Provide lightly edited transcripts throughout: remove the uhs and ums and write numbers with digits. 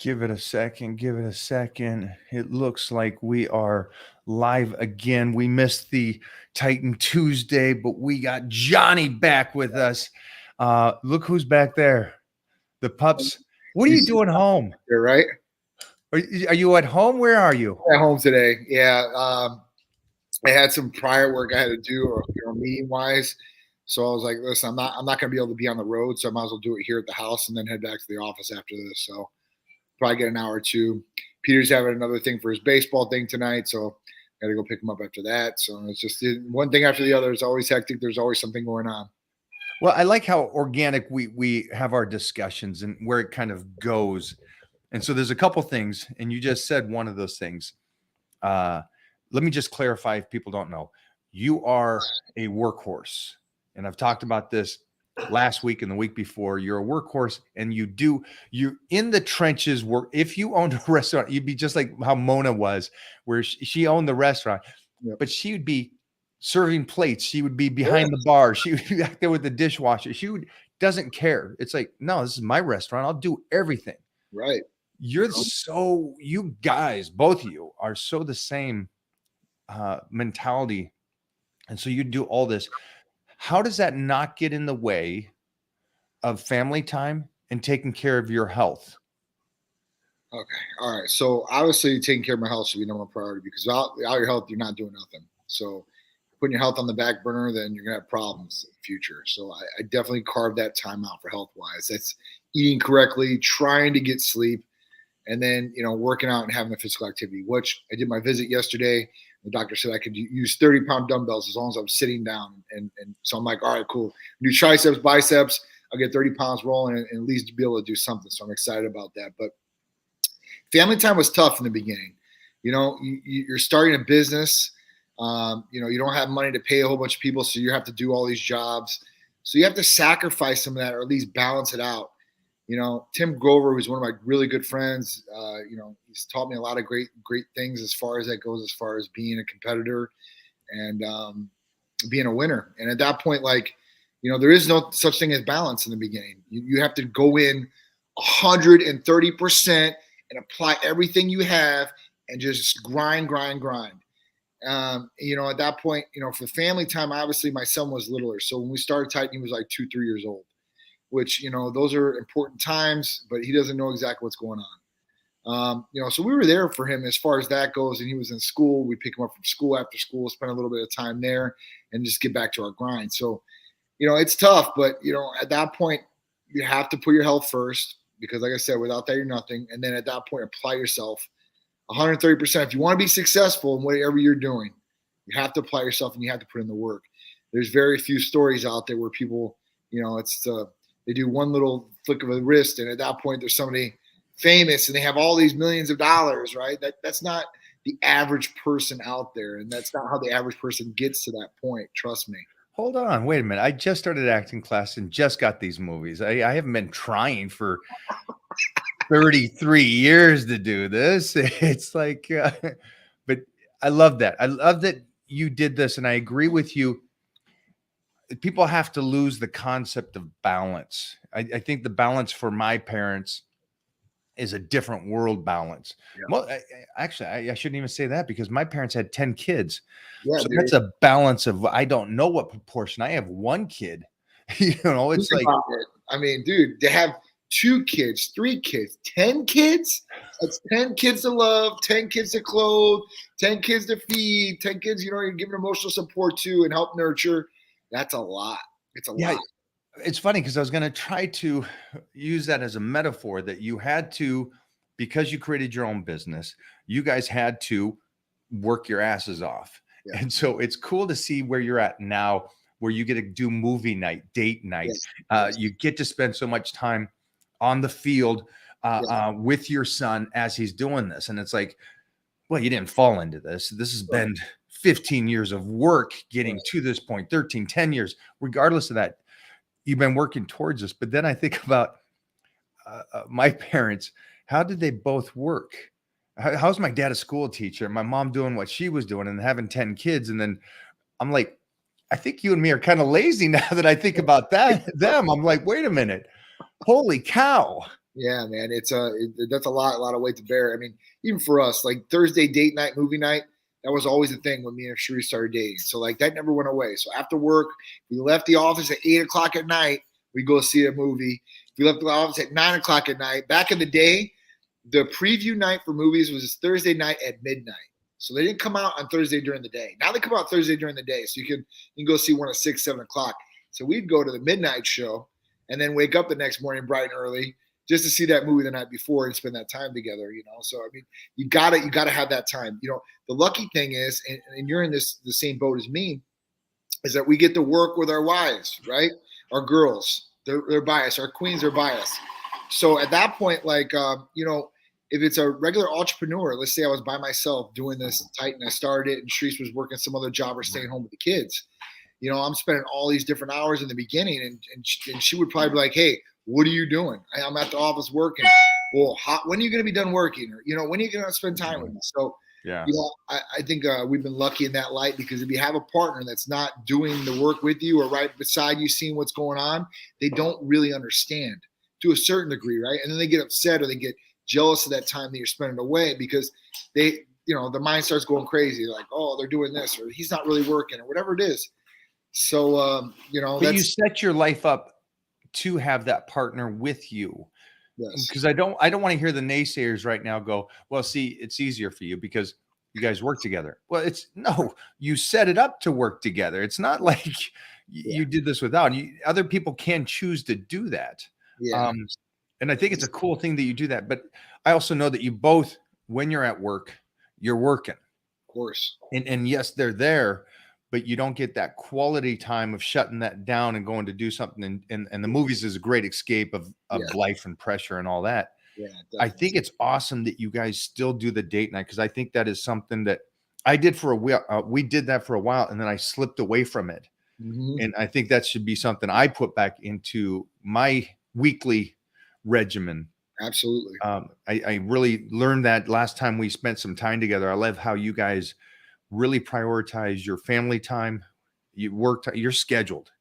Give it a second. Give it a second. It looks like we are live again. We missed the Titan Tuesday, but we got Johnny back with us. Look who's back there. The pups. What are you doing home? You're right. Are you at home? Where are you? At home today. Yeah. I had some prior work I had to do, or meeting wise. So I was like, listen, I'm not going to be able to be on the road, so I might as well do it here at the house and then head back to the office after this. So probably get an hour or two. Peter's having another thing for his baseball thing tonight, so got to go pick him up after that. So it's just one thing after the other. It's always hectic. There's always something going on. Well, I like how organic we have our discussions and where it kind of goes. And so there's a couple things, and you just said one of those things. Let me just clarify if people don't know. You are a workhorse, and I've talked about this last week and the week before. You're a workhorse, and you're in the trenches. Work. If you owned a restaurant, you'd be just like how Mona was, where she owned the restaurant, but she would be serving plates. She would be behind the bar. She would be back there with the dishwasher. Doesn't care. It's like, no, this is my restaurant. I'll do everything. Right. You guys, both of you are so the same mentality. And so you do all this. How does that not get in the way of family time and taking care of your health? Okay. All right. So obviously taking care of my health should be number one priority, because without your health, you're not doing nothing. So putting your health on the back burner, then you're going to have problems in the future. So I definitely carve that time out for health wise. That's eating correctly, trying to get sleep, and then, working out and having a physical activity, which I did my visit yesterday. The doctor said I could use 30-pound dumbbells as long as I'm sitting down. And so I'm like, all right, cool. Do triceps, biceps. I'll get 30 pounds rolling and at least be able to do something. So I'm excited about that. But family time was tough in the beginning. You're starting a business. You don't have money to pay a whole bunch of people, so you have to do all these jobs. So you have to sacrifice some of that, or at least balance it out. Tim Grover, who's one of my really good friends, he's taught me a lot of great things as far as that goes, as far as being a competitor and being a winner. And at that point, there is no such thing as balance in the beginning. You have to go in 130% and apply everything you have and just grind. At that point, for family time, obviously my son was littler. So when we started Titan, he was like 2-3 years old, which, those are important times, but he doesn't know exactly what's going on. So we were there for him as far as that goes. And he was in school. We pick him up from school after school, spend a little bit of time there and just get back to our grind. So, it's tough, but, at that point you have to put your health first, because like I said, without that, you're nothing. And then at that point, apply yourself 130%. If you want to be successful in whatever you're doing, you have to apply yourself and you have to put in the work. There's very few stories out there where people, they do one little flick of a wrist, and at that point there's somebody famous and they have all these millions of dollars, right? That's not the average person out there, and that's not how the average person gets to that point. Trust me. Hold on, wait a minute. I just started acting class and just got these movies. I haven't been trying for 33 years to do this. It's like, but I love that. I love that you did this, and I agree with you. People have to lose the concept of balance. I think the balance for my parents is a different world balance. Yeah. Well, I shouldn't even say that, because my parents had 10 kids. Yeah, so that's a balance of, I don't know what proportion. I have one kid. It's like, I mean, dude, they have 2 kids, 3 kids, 10 kids. That's 10 kids to love, 10 kids to clothe, 10 kids to feed, 10 kids, you're giving emotional support to and help nurture. That's a lot. It's a lot. It's funny, because I was going to try to use that as a metaphor, that you had to, because you created your own business, you guys had to work your asses off. Yeah. And so it's cool to see where you're at now, where you get to do movie night, date night. Yes. You get to spend so much time on the field with your son as he's doing this. And it's like, well, you didn't fall into this. This has been 15 years of work getting to this point, 13, 10 years, regardless of that. You've been working towards this. But then I think about my parents. How did they both work? How's my dad a school teacher? My mom doing what she was doing and having 10 kids. And then I'm like, I think you and me are kind of lazy now that I think about them. I'm like, wait a minute. Holy cow. Yeah, man, that's a lot of weight to bear. I mean, even for us, like Thursday date night, movie night, that was always a thing when me and Sheree started dating. So like that never went away. So after work, we left the office at 8 o'clock at night. We go see a movie. We left the office at 9 o'clock at night. Back in the day, the preview night for movies was Thursday night at midnight. So they didn't come out on Thursday during the day. Now they come out Thursday during the day, so you can go see one at 6, 7 o'clock. So we'd go to the midnight show and then wake up the next morning bright and early just to see that movie the night before and spend that time together, you know. So I mean, you gotta have that time. You know, the lucky thing is, and you're in the same boat as me, is that we get to work with our wives, right? Our girls, they're biased. Our queens are biased. So at that point, like you know, if it's a regular entrepreneur, let's say I was by myself doing this tight and I started it, and Sharice was working some other job or staying home with the kids. You know, I'm spending all these different hours in the beginning, and she would probably be like, "Hey, what are you doing?" I'm at the office working. Well, when are you going to be done working? Or, you know, when are you going to spend time with me? So, Yeah. you know, I think we've been lucky in that light, because if you have a partner that's not doing the work with you or right beside you, seeing what's going on, they don't really understand to a certain degree, right? And then they get upset or they get jealous of that time that you're spending away, because they, you know, the mind starts going crazy, like, oh, they're doing this, or he's not really working, or whatever it is. So, you know, but you set your life up to have that partner with you. yes, Because I don't want to hear the naysayers right now go, well, see, it's easier for you because you guys work together. Well, no, you set it up to work together. It's not like you did this without. Other people can choose to do that. yeah, And I think it's a cool thing that you do that. But I also know that you both, when you're at work, you're working. of course. And yes, they're there, but you don't get that quality time of shutting that down and going to do something. And the movies is a great escape of life and pressure and all that. Yeah, I think it's awesome that you guys still do the date night, because I think that is something that I did for a while. We did that for a while, and then I slipped away from it. Mm-hmm. And I think that should be something I put back into my weekly regimen. Absolutely. I really learned that last time we spent some time together. I love how you guys really prioritize your family time. You work, you're scheduled.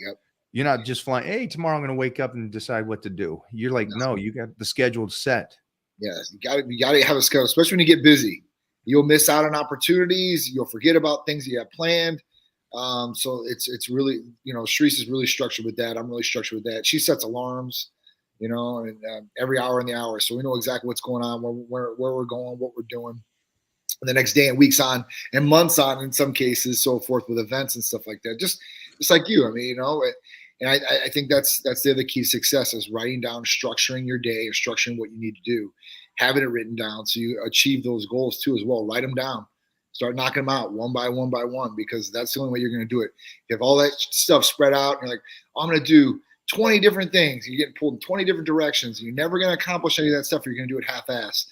Yep. You're not just flying, hey, tomorrow I'm going to wake up and decide what to do. You're like, no, you got the schedule set. Yes, you gotta have a schedule, especially when you get busy. You'll miss out on opportunities. You'll forget about things you have planned. So it's really, you know, Sharice is really structured with that. I'm really structured with that. She sets alarms, you know, and every hour in the hour, so we know exactly what's going on, where we're going, what we're doing. And the next day and weeks on and months on, in some cases, so forth, with events and stuff like that. Just like you, I mean, you know, and I think that's the other key to success, is writing down, structuring your day, or structuring what you need to do, having it written down so you achieve those goals too as well. Write them down, start knocking them out one by one, because that's the only way you're going to do it. You have all that stuff spread out, and you're like, oh, I'm going to do 20 different things. You're getting pulled in 20 different directions. You're never going to accomplish any of that stuff. You're going to do it half-ass.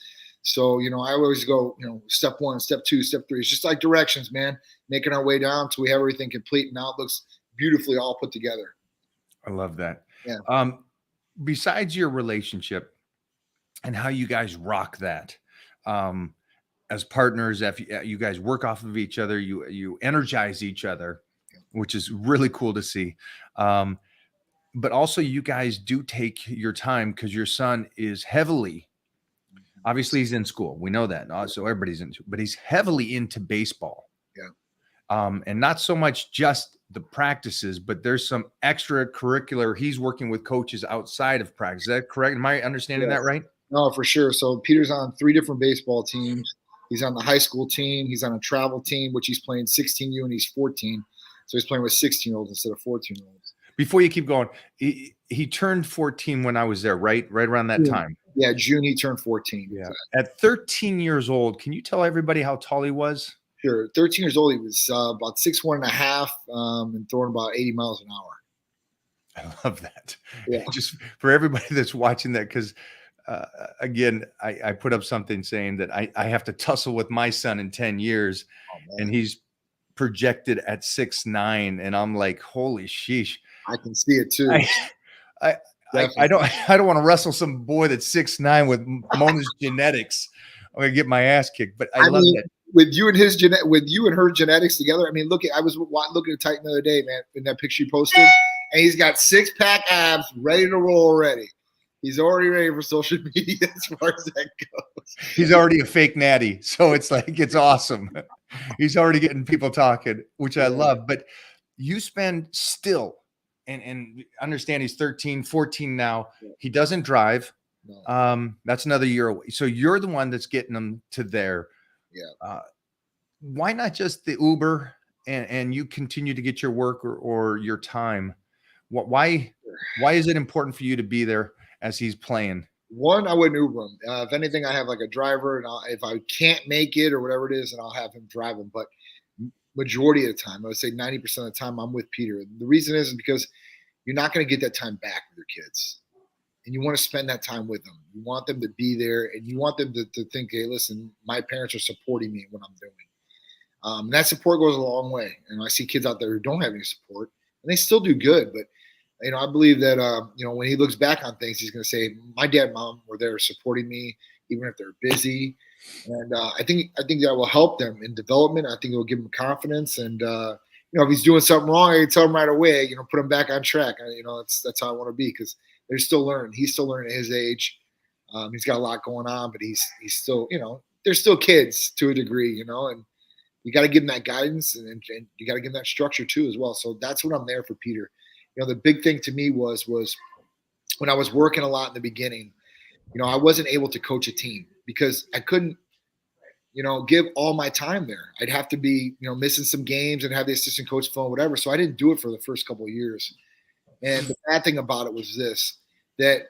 So, you know, I always go, you know, step 1, step 2, step 3. It's just like directions, man, making our way down till we have everything complete, and now it looks beautifully all put together. I love that. Yeah. Besides your relationship and how you guys rock that, as partners, if you guys work off of each other, you energize each other, which is really cool to see. But also you guys do take your time, because your son is obviously he's in school. We know that. So everybody's into, but he's heavily into baseball. Yeah. And not so much just the practices, but there's some extracurricular. He's working with coaches outside of practice. Is that correct? Am I understanding that right? No, for sure. So Peter's on 3 different baseball teams. He's on the high school team. He's on a travel team, which he's playing 16U, and he's 14. So he's playing with 16-year-olds instead of 14-year-olds. Before you keep going, he turned 14 when I was there, right? Right around that time. Yeah, June he turned 14. Yeah. At 13 years old, can you tell everybody how tall he was? Sure. 13 years old, he was about 6'1.5", and throwing about 80 miles an hour. I love that. Yeah. Just for everybody that's watching that, because again, I put up something saying that I have to tussle with my son in 10 years, and he's projected at 6'9", and I'm like, holy sheesh. I can see it too. I don't want to wrestle some boy that's 6'9" with Mona's genetics. I'm gonna get my ass kicked. But I love that. With you and her genetics together. I mean, I was looking at Titan the other day, man, in that picture you posted, and he's got 6-pack abs ready to roll already. He's already ready for social media as far as that goes. He's already a fake natty. So it's like, it's awesome. He's already getting people talking, which I love. But you spend still, and understand he's 13, 14 now. He doesn't drive. No. That's another year away. So you're the one that's getting them to there. Yeah. Why not just the Uber and you continue to get your work or your time? Why is it important for you to be there as he's playing? One, I wouldn't Uber him. If anything, I have like a driver, and if I can't make it or whatever it is, then I'll have him drive him. But majority of the time, I would say 90% of the time, I'm with Peter. The reason is because you're not going to get that time back with your kids, and you want to spend that time with them. You want them to be there, and you want them to think, hey, listen, my parents are supporting me in what I'm doing. And that support goes a long way. And I see kids out there who don't have any support, and they still do good, but I believe that, when he looks back on things, he's going to say, my dad and mom were there supporting me, even if they're busy. And I think that will help them in development. I think it will give them confidence. And, if he's doing something wrong, I can tell him right away, put him back on track. That's how I want to be, because they're still learning. He's still learning at his age. He's got a lot going on, but he's still, they're still kids to a degree, and you got to give them that guidance, and you got to give them that structure too as well. So that's what I'm there for Peter. The big thing to me was when I was working a lot in the beginning, I wasn't able to coach a team because I couldn't, give all my time there. I'd have to be, missing some games and have the assistant coach phone, whatever. So I didn't do it for the first couple of years. And the bad thing about it was this, that,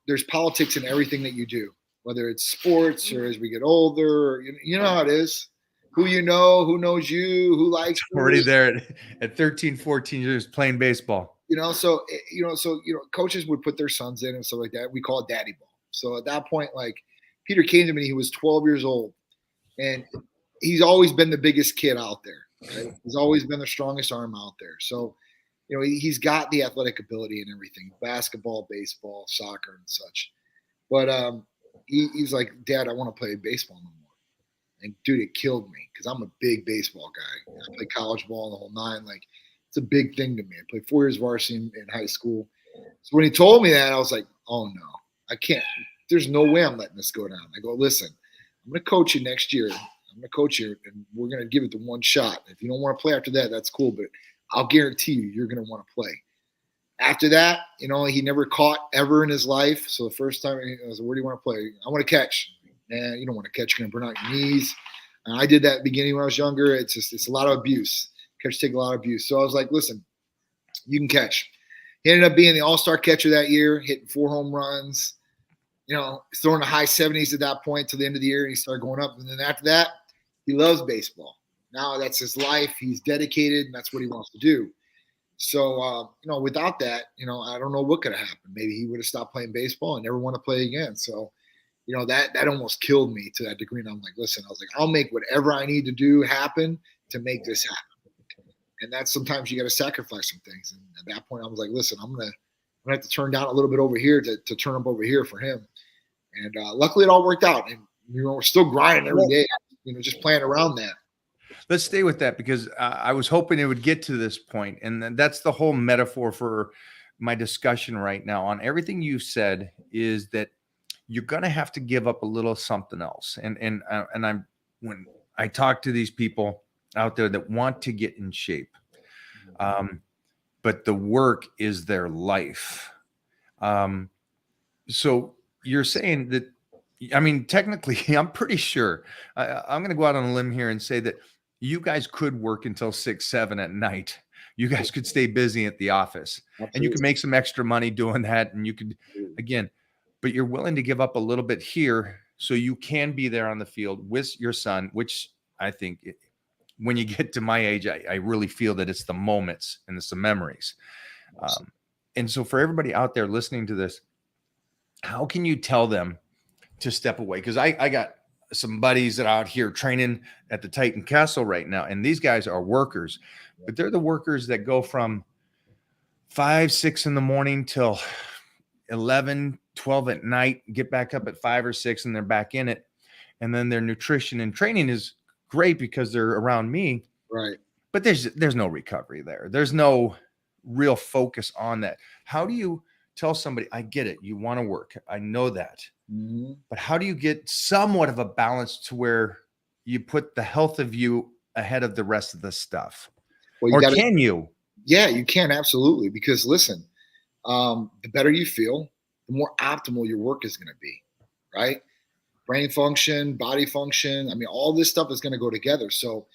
there's politics in everything that you do, whether it's sports or as we get older, you know how it is. Who who knows you, who likes you. Already there at 13, 14 years playing baseball. So coaches would put their sons in and stuff like that. We call it daddy ball. So at that point, like, Peter came to me, he was 12 years old, and he's always been the biggest kid out there. Right? He's always been the strongest arm out there. So, he's got the athletic ability and everything, basketball, baseball, soccer, and such. But he's like, Dad, I want to play baseball no more. And dude, it killed me because I'm a big baseball guy. I play college ball, the whole nine. Like, it's a big thing to me. I played 4 years varsity in high school. So when he told me that, I was like, oh no, I can't. There's no way I'm letting this go down. I go, listen, I'm going to coach you next year. I'm going to coach you, and we're going to give it the one shot. If you don't want to play after that, that's cool. But I'll guarantee you're going to want to play. After that, he never caught ever in his life. So the first time, I was like, where do you want to play? I want to catch. Man, you don't want to catch. You're going to burn out your knees. And I did that at the beginning when I was younger. It's a lot of abuse. Catch take a lot of abuse. So I was like, listen, you can catch. He ended up being the all-star catcher that year, hitting 4 home runs, throwing the high 70s at that point to the end of the year. And he started going up. And then after that, he loves baseball. Now that's his life. He's dedicated, and that's what he wants to do. So, without that, I don't know what could have happened. Maybe he would have stopped playing baseball and never want to play again. So, that almost killed me to that degree. And I'm like, listen, I was like, I'll make whatever I need to do happen to make this happen. And that's sometimes you got to sacrifice some things. And at that point, I was like, listen, I'm gonna have to turn down a little bit over here to turn up over here for him. And luckily, it all worked out. And we're still grinding every day. Just playing around that. Let's stay with that because I was hoping it would get to this point, and that's the whole metaphor for my discussion right now. On everything you said is that you're going to have to give up a little something else. And I'm when I talk to these people out there that want to get in shape, but the work is their life. So you're saying that, I mean, technically, I'm pretty sure I'm going to go out on a limb here and say that you guys could work until 6, 7 at night. You guys could stay busy at the office. Absolutely. And you can make some extra money doing that. And you could, again, but you're willing to give up a little bit here so you can be there on the field with your son, which I think when you get to my age, I really feel that it's the moments and it's the memories. And so for everybody out there listening to this, how can you tell them to step away? Because I got some buddies that are out here training at the Titan Castle right now, and these guys are workers, but they're the workers that go from 5, 6 in the morning till 11, 12 at night, get back up at 5 or 6, and they're back in it. And then their nutrition and training is great because they're around me. Right. But there's no recovery there. There's no real focus on that. How do you tell somebody, I get it, you want to work, I know that, Mm-hmm. but how do you get somewhat of a balance to where you put the health of you ahead of the rest of the stuff? Well, Or can you? yeah, you can, absolutely. Because listen, the better you feel, the more optimal your work is going to be, right? Brain function, body function. I mean, all this stuff is going to go together. So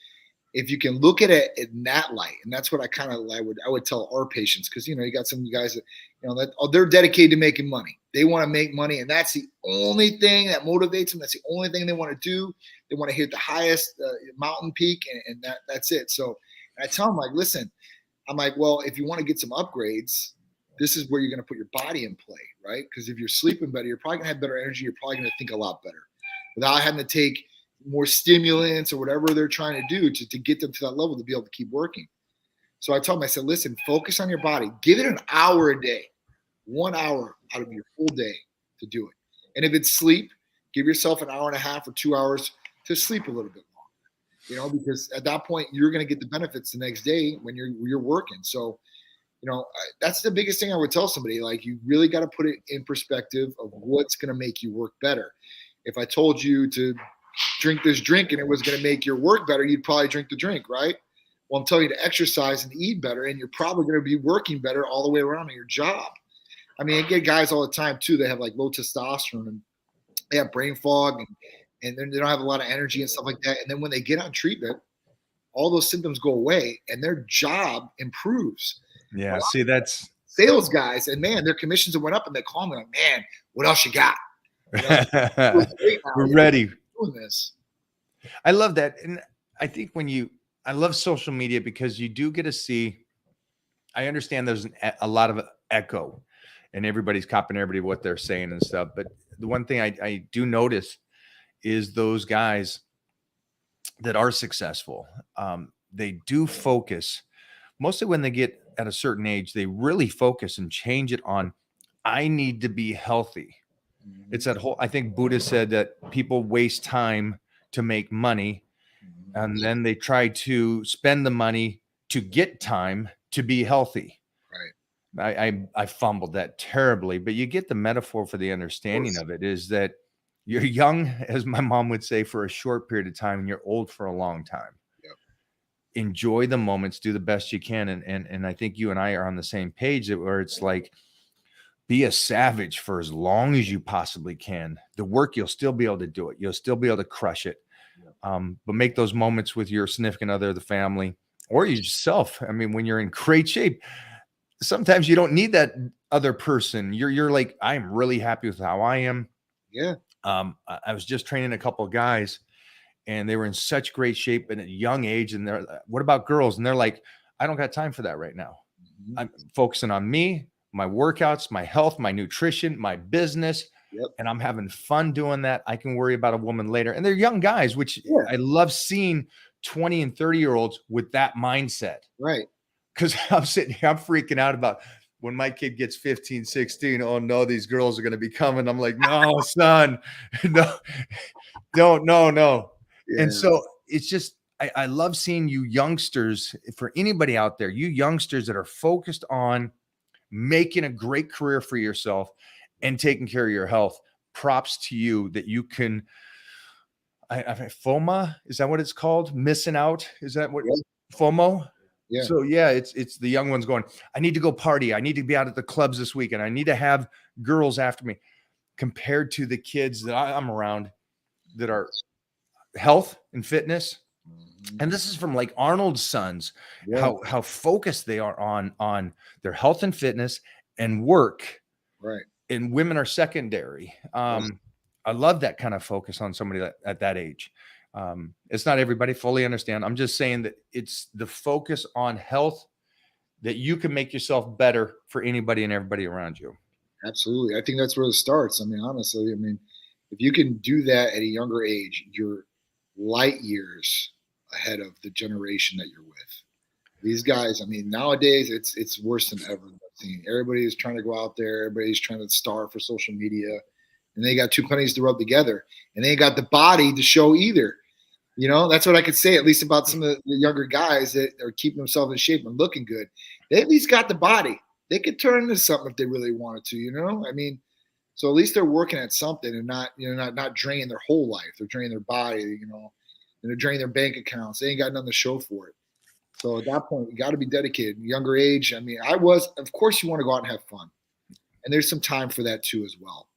if you can look at it in that light, and that's what I would tell our patients, because you got some guys that that they're dedicated to making money. They want to make money, and that's the only thing that motivates them. That's the only thing they want to do. They want to hit the highest mountain peak, and that's it. So I tell them, like, listen, I'm like, well, if you want to get some upgrades, this is where you're going to put your body in play, right? Because if you're sleeping better, you're probably going to have better energy. You're probably going to think a lot better without having to take more stimulants or whatever they're trying to do to get them to that level to be able to keep working. So I told them, I said, listen, focus on your body. Give it an hour a day, 1 hour out of your full day to do it. And if it's sleep, give yourself an hour and a half or 2 hours to sleep a little bit longer, because at that point you're going to get the benefits the next day when you're working. So, that's the biggest thing I would tell somebody. Like, you really got to put it in perspective of what's going to make you work better. If I told you to drink this drink and it was going to make your work better, you'd probably drink the drink, right? Well, I'm telling you to exercise and eat better, and you're probably going to be working better all the way around in your job. I mean, I get guys all the time too. They have like low testosterone and they have brain fog, and then they don't have a lot of energy and stuff like that. And then when they get on treatment, all those symptoms go away and their job improves. Yeah. See, that's sales guys, and man, their commissions went up, and they call me like, man, what else you got? We're ready. Doing this. I love that. And I think I love social media because you do get to see, I understand there's a lot of echo and everybody's copying everybody what they're saying and stuff. But the one thing I do notice is those guys that are successful, they do focus, mostly when they get at a certain age, they really focus and change it on, I need to be healthy. It's that whole, I think Buddha said that people waste time to make money, and then they try to spend the money to get time to be healthy. Right. I fumbled that terribly, but you get the metaphor for the understanding of it is that you're young, as my mom would say, for a short period of time, and you're old for a long time. Yep. Enjoy the moments, do the best you can. And I think you and I are on the same page where it's like, be a savage for as long as you possibly can. The work, you'll still be able to do it. You'll still be able to crush it. But make those moments with your significant other, the family, or yourself. I mean, when you're in great shape, sometimes you don't need that other person. You're like, I'm really happy with how I am. Yeah. I was just training a couple of guys, and they were in such great shape at a young age. And they're, what about girls? And they're like, I don't got time for that right now. I'm focusing on me, my workouts, my health, my nutrition, my business. Yep. And I'm having fun doing that. I can worry about a woman later. And they're young guys, which I love seeing 20 and 30-year-olds with that mindset. Right. Because I'm sitting here, I'm freaking out about when my kid gets 15, 16. Oh no, these girls are going to be coming. I'm like, no, son, no, no. Yeah. And so it's just, I love seeing you youngsters, for anybody out there, you youngsters that are focused on making a great career for yourself and taking care of your health. Props to you that you can, FOMO, is that what it's called? Missing out? Is that what FOMO? Yeah. So yeah, it's the young ones going, I need to go party. I need to be out at the clubs this weekend. I need to have girls after me, compared to the kids that I'm around that are health and fitness. And this is from like Arnold's sons, how focused they are on their health and fitness and work. Right. And women are secondary. I love that kind of focus on somebody at that age. It's not everybody, fully understand. I'm just saying that it's the focus on health that you can make yourself better for anybody and everybody around you. Absolutely. I think that's where it starts. I mean, honestly, if you can do that at a younger age, you're light years ahead of the generation that you're with. These guys, I mean, nowadays it's worse than ever. Everybody is trying to go out there. Everybody's trying to star for social media, and they got two pennies to rub together, and they ain't got the body to show either. That's what I could say, at least about some of the younger guys that are keeping themselves in shape and looking good. They at least got the body. they could turn into something if they really wanted to, I mean, so at least they're working at something and not, not draining their whole life. They're draining their body, and they're draining their bank accounts. They ain't got nothing to show for it. So at that point, you got to be dedicated. Younger age, I mean, of course, you want to go out and have fun. And there's some time for that too as well.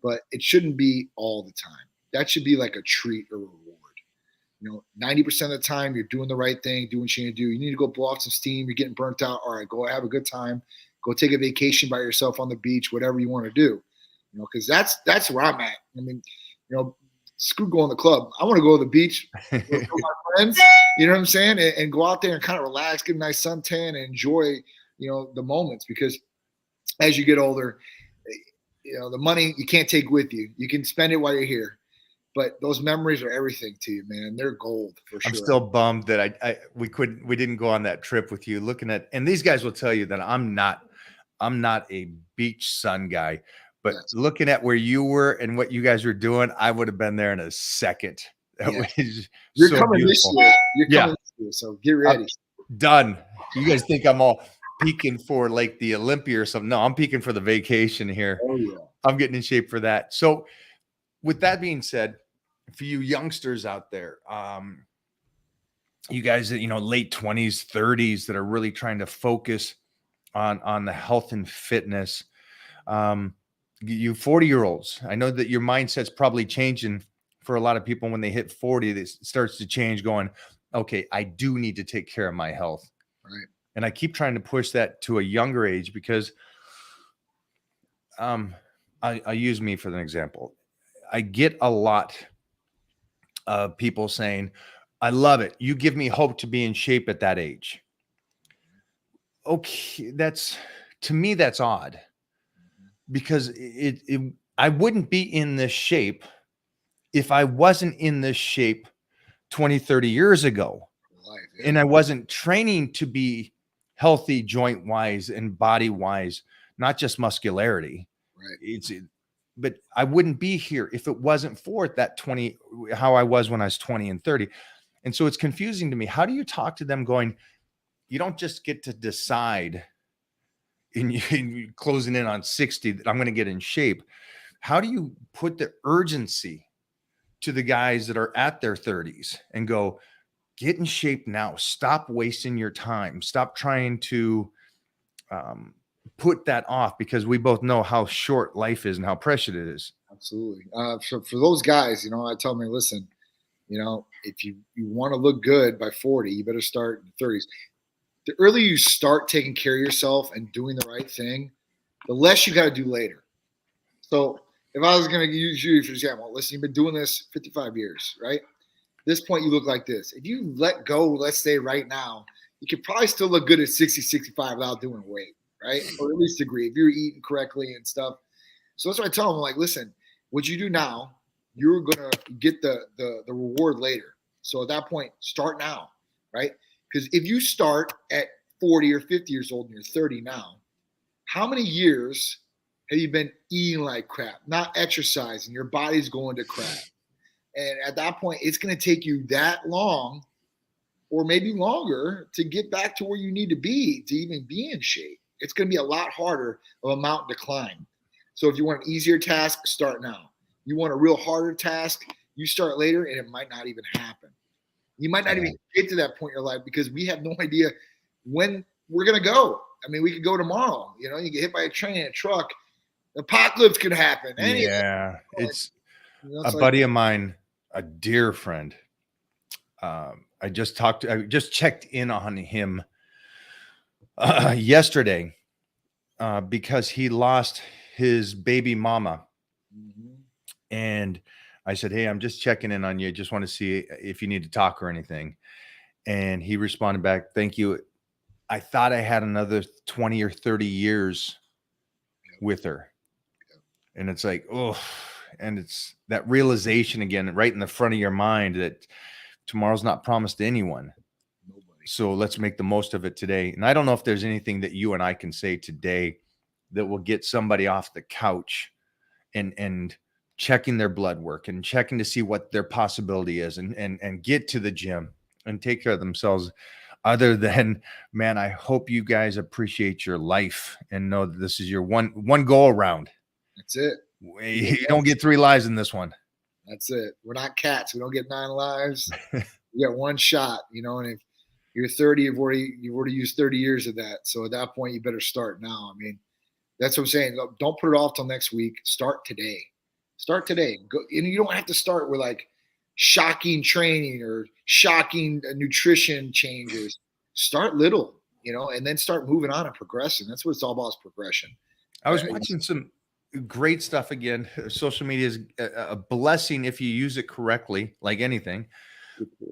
But it shouldn't be all the time. That should be like a treat or reward. 90% of the time you're doing the right thing, doing what you need to do. You need to go blow off some steam. You're getting burnt out. All right, go have a good time. Go take a vacation by yourself on the beach, whatever you want to do. Because that's where I'm at. I mean, screw going to the club. I want to go to the beach with my friends, you know what I'm saying? And go out there and kind of relax, get a nice suntan and enjoy, the moments. Because as you get older, the money you can't take with you. You can spend it while you're here. But those memories are everything to you, man. They're gold for sure. I'm still bummed that we didn't go on that trip with you. And these guys will tell you that I'm not a beach sun guy, but looking at where you were and what you guys were doing, I would have been there in a second. You're coming beautiful. This year. You're coming this year, so get ready. Done. You guys think I'm all peaking for like the Olympia or something? No, I'm peaking for the vacation here. Oh yeah. I'm getting in shape for that. So with that being said, for you youngsters out there, you guys that, late 20s, 30s that are really trying to focus on the health and fitness, you 40-year-olds, I know that your mindset's probably changing for a lot of people. When they hit 40, it starts to change, going, okay, I do need to take care of my health. Right. And I keep trying to push that to a younger age because I use me for an example. I get a lot of people saying, I love it. You give me hope to be in shape at that age. Okay, to me, that's odd, because I wouldn't be in this shape if I wasn't in this shape 20, 30 years ago. And I wasn't training to be healthy joint wise and body wise, not just muscularity. Right. But I wouldn't be here if it wasn't for how I was when I was 20 and 30. And so it's confusing to me. How do you talk to them going, you don't just get to decide in closing in on 60 that I'm going to get in shape. How do you put the urgency to the guys that are at their 30s and go, get in shape now. Stop wasting your time. Stop trying to put that off, because we both know how short life is and how precious it is. Absolutely. For those guys, I tell them, listen, if you want to look good by 40, you better start in the 30s. The earlier you start taking care of yourself and doing the right thing, the less you got to do later. So if I was going to use you for example, listen, you've been doing this 55 years, right? At this point, you look like this. If you let go, let's say right now, you could probably still look good at 60, 65 without doing weight, right? Or at least degree if you're eating correctly and stuff. So that's what I tell them. Like, listen, what you do now, you're going to get the reward later. So at that point, start now, right? Because if you start at 40 or 50 years old and you're 30 now, how many years have you been eating like crap, not exercising, your body's going to crap? And at that point, it's going to take you that long or maybe longer to get back to where you need to be to even be in shape. It's going to be a lot harder of a mountain to climb. So if you want an easier task, start now. You want a real harder task, you start later, and it might not even happen. You might not even get to that point in your life because we have no idea when we're going to go. I mean, we could go tomorrow. You get hit by a train, a truck. The apocalypse could happen. Yeah. It's a buddy of mine, a dear friend. I just checked in on him yesterday because he lost his baby mama. Mm-hmm. And I said, hey, I'm just checking in on you. Just want to see if you need to talk or anything. And he responded back, thank you. I thought I had another 20 or 30 years with her. And it's like, oh, and it's that realization again, right in the front of your mind that tomorrow's not promised to anyone. Nobody. So let's make the most of it today. And I don't know if there's anything that you and I can say today that will get somebody off the couch and checking their blood work and checking to see what their possibility is and get to the gym and take care of themselves other than, man, I hope you guys appreciate your life and know that this is your one go around. That's it. You don't get 3 lives in this one. That's it. We're not cats. We don't get 9 lives. We get one shot, you know, and if you're 30, you've already used 30 years of that. So at that point, you better start now. I mean, that's what I'm saying. Look, don't put it off till next week. Start today. Start today. Go, and you don't have to start with like shocking training or shocking nutrition changes. Start little, you know, and then start moving on and progressing. That's what it's all about, is progression. I was watching some great stuff again. Social media is a blessing if you use it correctly, like anything.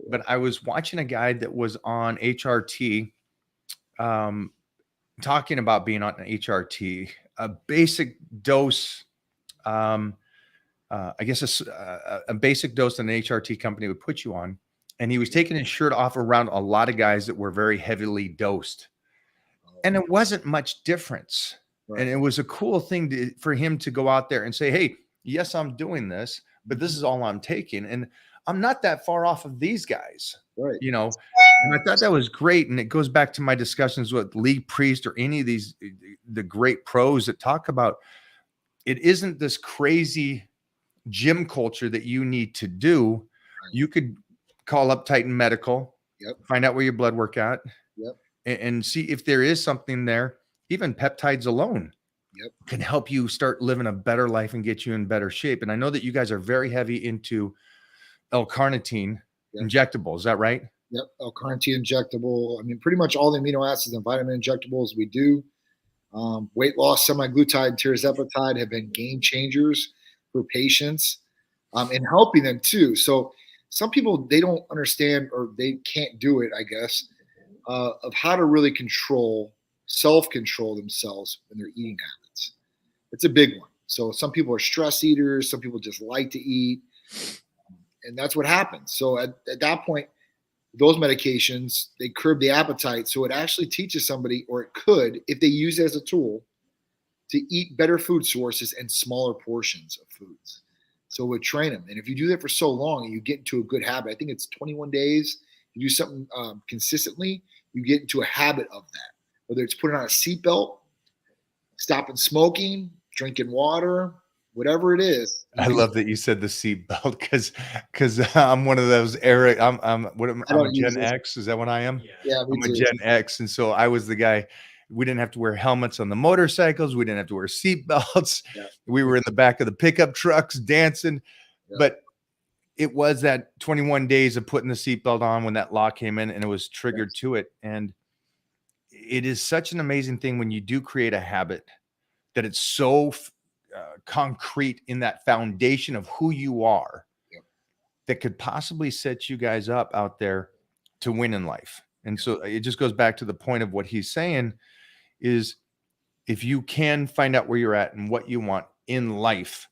But I was watching a guy that was on HRT, talking about being on an HRT, a basic dose, I guess a basic dose that an HRT company would put you on. And he was taking his shirt off around a lot of guys that were very heavily dosed. And it wasn't much difference. Right. And it was a cool thing for him to go out there and say, hey, yes, I'm doing this, but this is all I'm taking. And I'm not that far off of these guys, right? You know, and I thought that was great. And it goes back to my discussions with Lee Priest or any of the great pros that talk about it isn't this crazy gym culture that you need to do. Right. You could call up Titan Medical, find out where your blood work at, and see if there is something there. Even peptides alone can help you start living a better life and get you in better shape. And I know that you guys are very heavy into L-carnitine injectable. Is that right? Yep. L-carnitine injectable. I mean, pretty much all the amino acids and vitamin injectables we do. Weight loss, semaglutide, and tirzepatide have been game changers for patients, and helping them too. So some people, they don't understand, or they can't do it, I guess, of how to really self-control themselves in their eating habits. It's a big one. So some people are stress eaters. Some people just like to eat. And that's what happens. So at that point, those medications, they curb the appetite. So it actually teaches somebody, or it could, if they use it as a tool, to eat better food sources and smaller portions of foods. So it would train them. And if you do that for so long, you get into a good habit. I think it's 21 days. You do something consistently, you get into a habit of that. Whether it's putting on a seatbelt, stopping smoking, drinking water, whatever it is. I love that you said the seatbelt because I'm one of those era. I'm a Gen X. Is that what I am? Yeah, I'm a Gen X, and so I was the guy. We didn't have to wear helmets on the motorcycles. We didn't have to wear seatbelts. Yeah. We were in the back of the pickup trucks dancing, but it was that 21 days of putting the seatbelt on when that law came in, and it was triggered to it. And it is such an amazing thing when you do create a habit that it's so concrete in that foundation of who you are that could possibly set you guys up out there to win in life. And so it just goes back to the point of what he's saying is, if you can find out where you're at and what you want in life,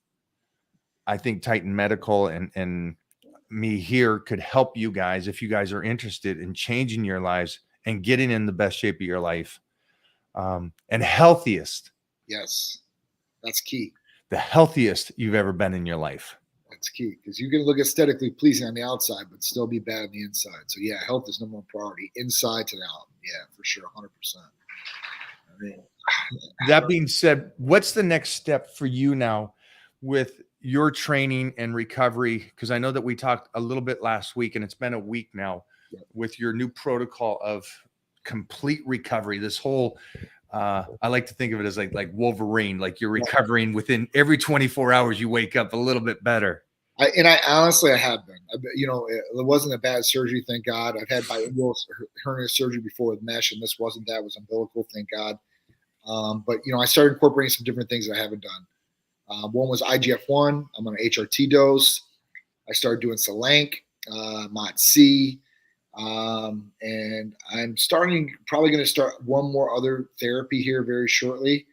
I think Titan Medical and me here could help you guys if you guys are interested in changing your lives and getting in the best shape of your life, and healthiest. Yes, that's key. The healthiest you've ever been in your life. That's key, because you can look aesthetically pleasing on the outside, but still be bad on the inside. So yeah, health is number one priority, inside to out. Yeah, for sure, 100%. I mean, that being said, what's the next step for you now with your training and recovery? Because I know that we talked a little bit last week, and it's been a week now with your new protocol of complete recovery. This whole I like to think of it as like Wolverine, like you're recovering within every 24 hours, you wake up a little bit better. I honestly have been. You know, it wasn't a bad surgery, thank God. I've had bilateral hernia surgery before with mesh, and this wasn't that. It was umbilical, thank God. But, you know, I started incorporating some different things that I haven't done. One was IGF-1. I'm on an HRT dose. I started doing Selenk, MOT-C. And I'm probably going to start one more other therapy here very shortly.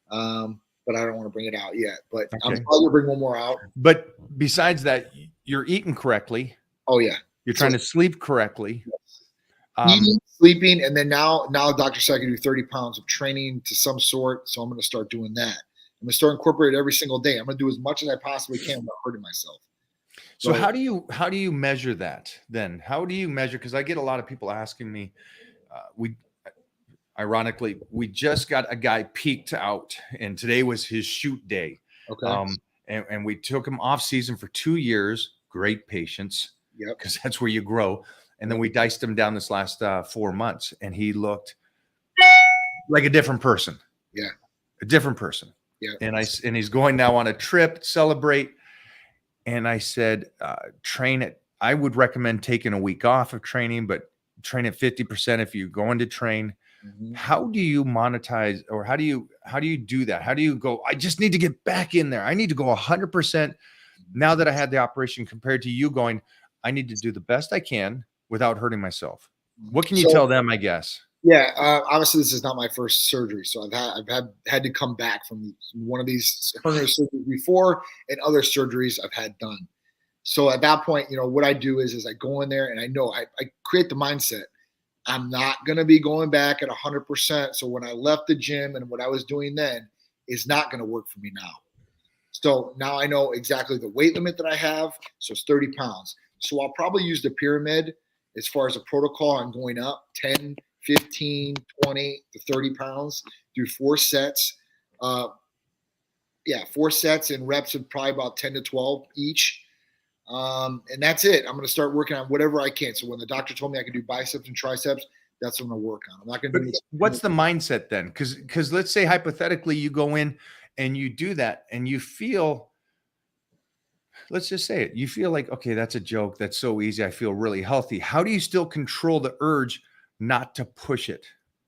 But I don't want to bring it out yet, but okay. I'm probably going to bring one more out. But besides that, you're eating correctly. Oh yeah. You're trying to sleep correctly. Yes. Eating, sleeping. And then now Dr. said I can do 30 pounds of training to some sort. So I'm going to start doing that. I'm going to start incorporating every single day. I'm going to do as much as I possibly can without hurting myself. So how do you measure that then? How do you measure? Because I get a lot of people asking me, we ironically, we just got a guy peaked out, and today was his shoot day. Okay. And we took him off season for 2 years. Great patience, Yep. because that's where you grow. And then we diced him down this last 4 months, and he looked like a different person. Yeah. A different person. Yeah. And he's going now on a trip, celebrate. And I said, train it. I would recommend taking a week off of training, but train at 50% if you're going to train. Mhm. How do you monetize, or how do you do that? How do you go, I just need to get back in there. I need to go 100% now that I had the operation, compared to you going, I need to do the best I can without hurting myself. What can you tell them, I guess? Yeah, obviously this is not my first surgery, so I've had to come back from one of these hernia surgeries before, and other surgeries I've had done. So at that point, what I do is I go in there, and I know I create the mindset. I'm not going to be going back at 100%. So when I left the gym and what I was doing then is not going to work for me now. So now I know exactly the weight limit that I have. So it's 30 pounds. So I'll probably use the pyramid as far as a protocol on going up 10, 15, 20 to 30 pounds, do 4 sets. 4 sets and reps of probably about 10 to 12 each. And that's it. I'm going to start working on whatever I can. So when the doctor told me I could do biceps and triceps, that's what I'm going to work on. I'm not going to do. What's the mindset then? Because let's say hypothetically you go in and you do that and you feel, let's just say it, you feel like, okay, that's a joke. That's so easy. I feel really healthy. How do you still control the urge not to push it?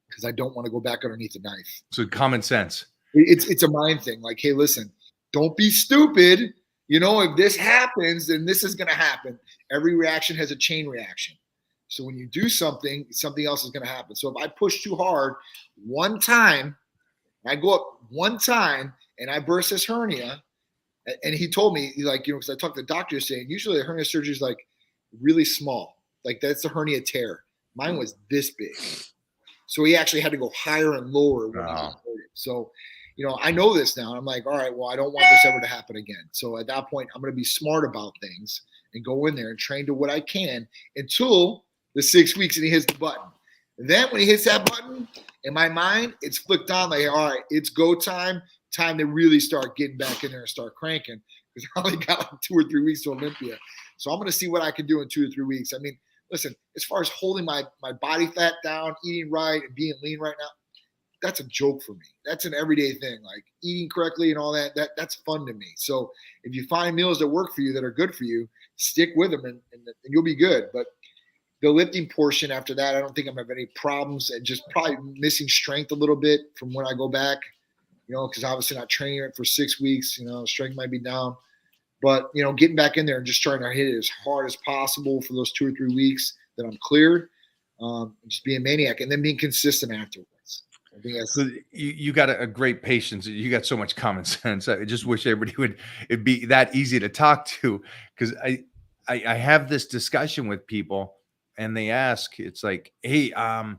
Because I don't want to go back underneath the knife. So common sense. It's a mind thing. Like, hey, listen, don't be stupid. If this happens, then this is going to happen. Every reaction has a chain reaction. So when you do something, something else is going to happen. So if I push too hard one time, I go up one time and I burst this hernia, and he told me, because I talked to the doctor saying, usually the hernia surgery is like really small. Like that's the hernia tear. Mine was this big. So he actually had to go higher and lower when he just hurt it. So, I know this now. And I'm like, all right, well, I don't want this ever to happen again. So at that point, I'm going to be smart about things and go in there and train to what I can until the 6 weeks and he hits the button. And then when he hits that button, in my mind, it's flipped on like, all right, it's go time to really start getting back in there and start cranking. Because I only got like 2 or 3 weeks to Olympia. So I'm going to see what I can do in 2 or 3 weeks. I mean, listen, as far as holding my body fat down, eating right, and being lean right now, that's a joke for me. That's an everyday thing. Like eating correctly and all that's fun to me. So if you find meals that work for you, that are good for you, stick with them and you'll be good. But the lifting portion after that, I don't think I'm going to have any problems, and just probably missing strength a little bit from when I go back, because obviously not training it for 6 weeks, strength might be down. But, getting back in there and just trying to hit it as hard as possible for those 2 or 3 weeks that I'm cleared, just being a maniac, and then being consistent afterwards. I think that's, so you got a great patience. You got so much common sense. I just wish everybody it'd be that easy to talk to, because I have this discussion with people and they ask, it's like, hey, I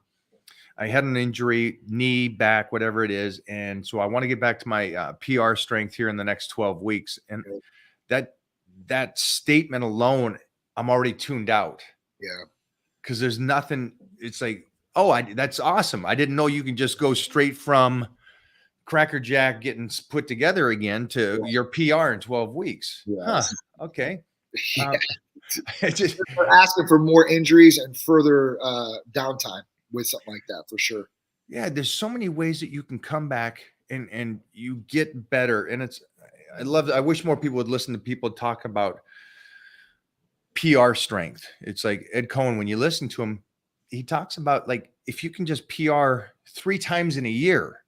had an injury, knee, back, whatever it is. And so I want to get back to my PR strength here in the next 12 weeks. And that statement alone, I'm already tuned out. Yeah. Because there's nothing, it's like, oh, that's awesome. I didn't know you can just go straight from Cracker Jack getting put together again to your PR in 12 weeks. Yeah. Huh. Okay. Yeah. We're asking for more injuries and further downtime with something like that, for sure. Yeah, there's so many ways that you can come back and you get better. And I wish more people would listen to people talk about PR strength. It's like Ed Cohen, when you listen to him, he talks about, like, if you can just PR 3 times in a year,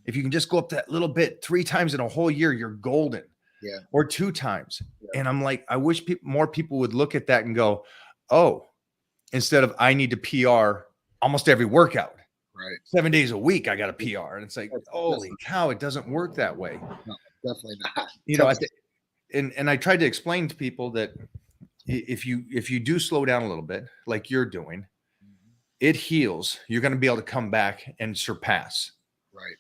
if you can just go up that little bit 3 times in a whole year, you're golden. Yeah. Or 2 times. Yeah. And I'm like, I wish more people would look at that and go, oh, instead of I need to PR almost every workout, right, 7 days a week, I got a PR. And it's like, holy cow, it doesn't work that way. No, definitely not. And I tried to explain to people that if you do slow down a little bit, like you're doing, it heals. You're going to be able to come back and surpass. Right.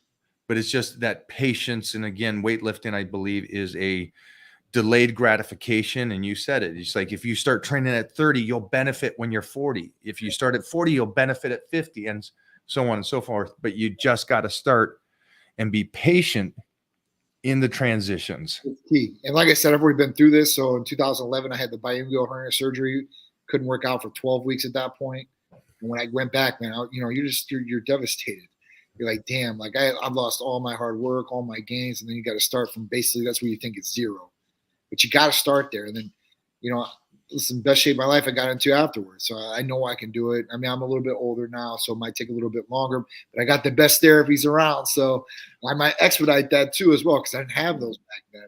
But it's just that patience. And again, weightlifting, I believe, is a delayed gratification. And you said it. It's like, if you start training at 30, you'll benefit when you're 40. If you start at 40, you'll benefit at 50, and so on and so forth. But you just got to start and be patient in the transitions. It's key. And like I said, I've already been through this. So in 2011, I had the biungual hernia surgery. Couldn't work out for 12 weeks at that point. And when I went back, man, you're devastated. You're like, damn, like I've lost all my hard work, all my gains, and then you got to start from basically that's where you think it's zero. But you got to start there. And then, listen, best shape of my life I got into afterwards. So I know I can do it. I mean, I'm a little bit older now, so it might take a little bit longer, but I got the best therapies around. So I might expedite that too as well, because I didn't have those back then.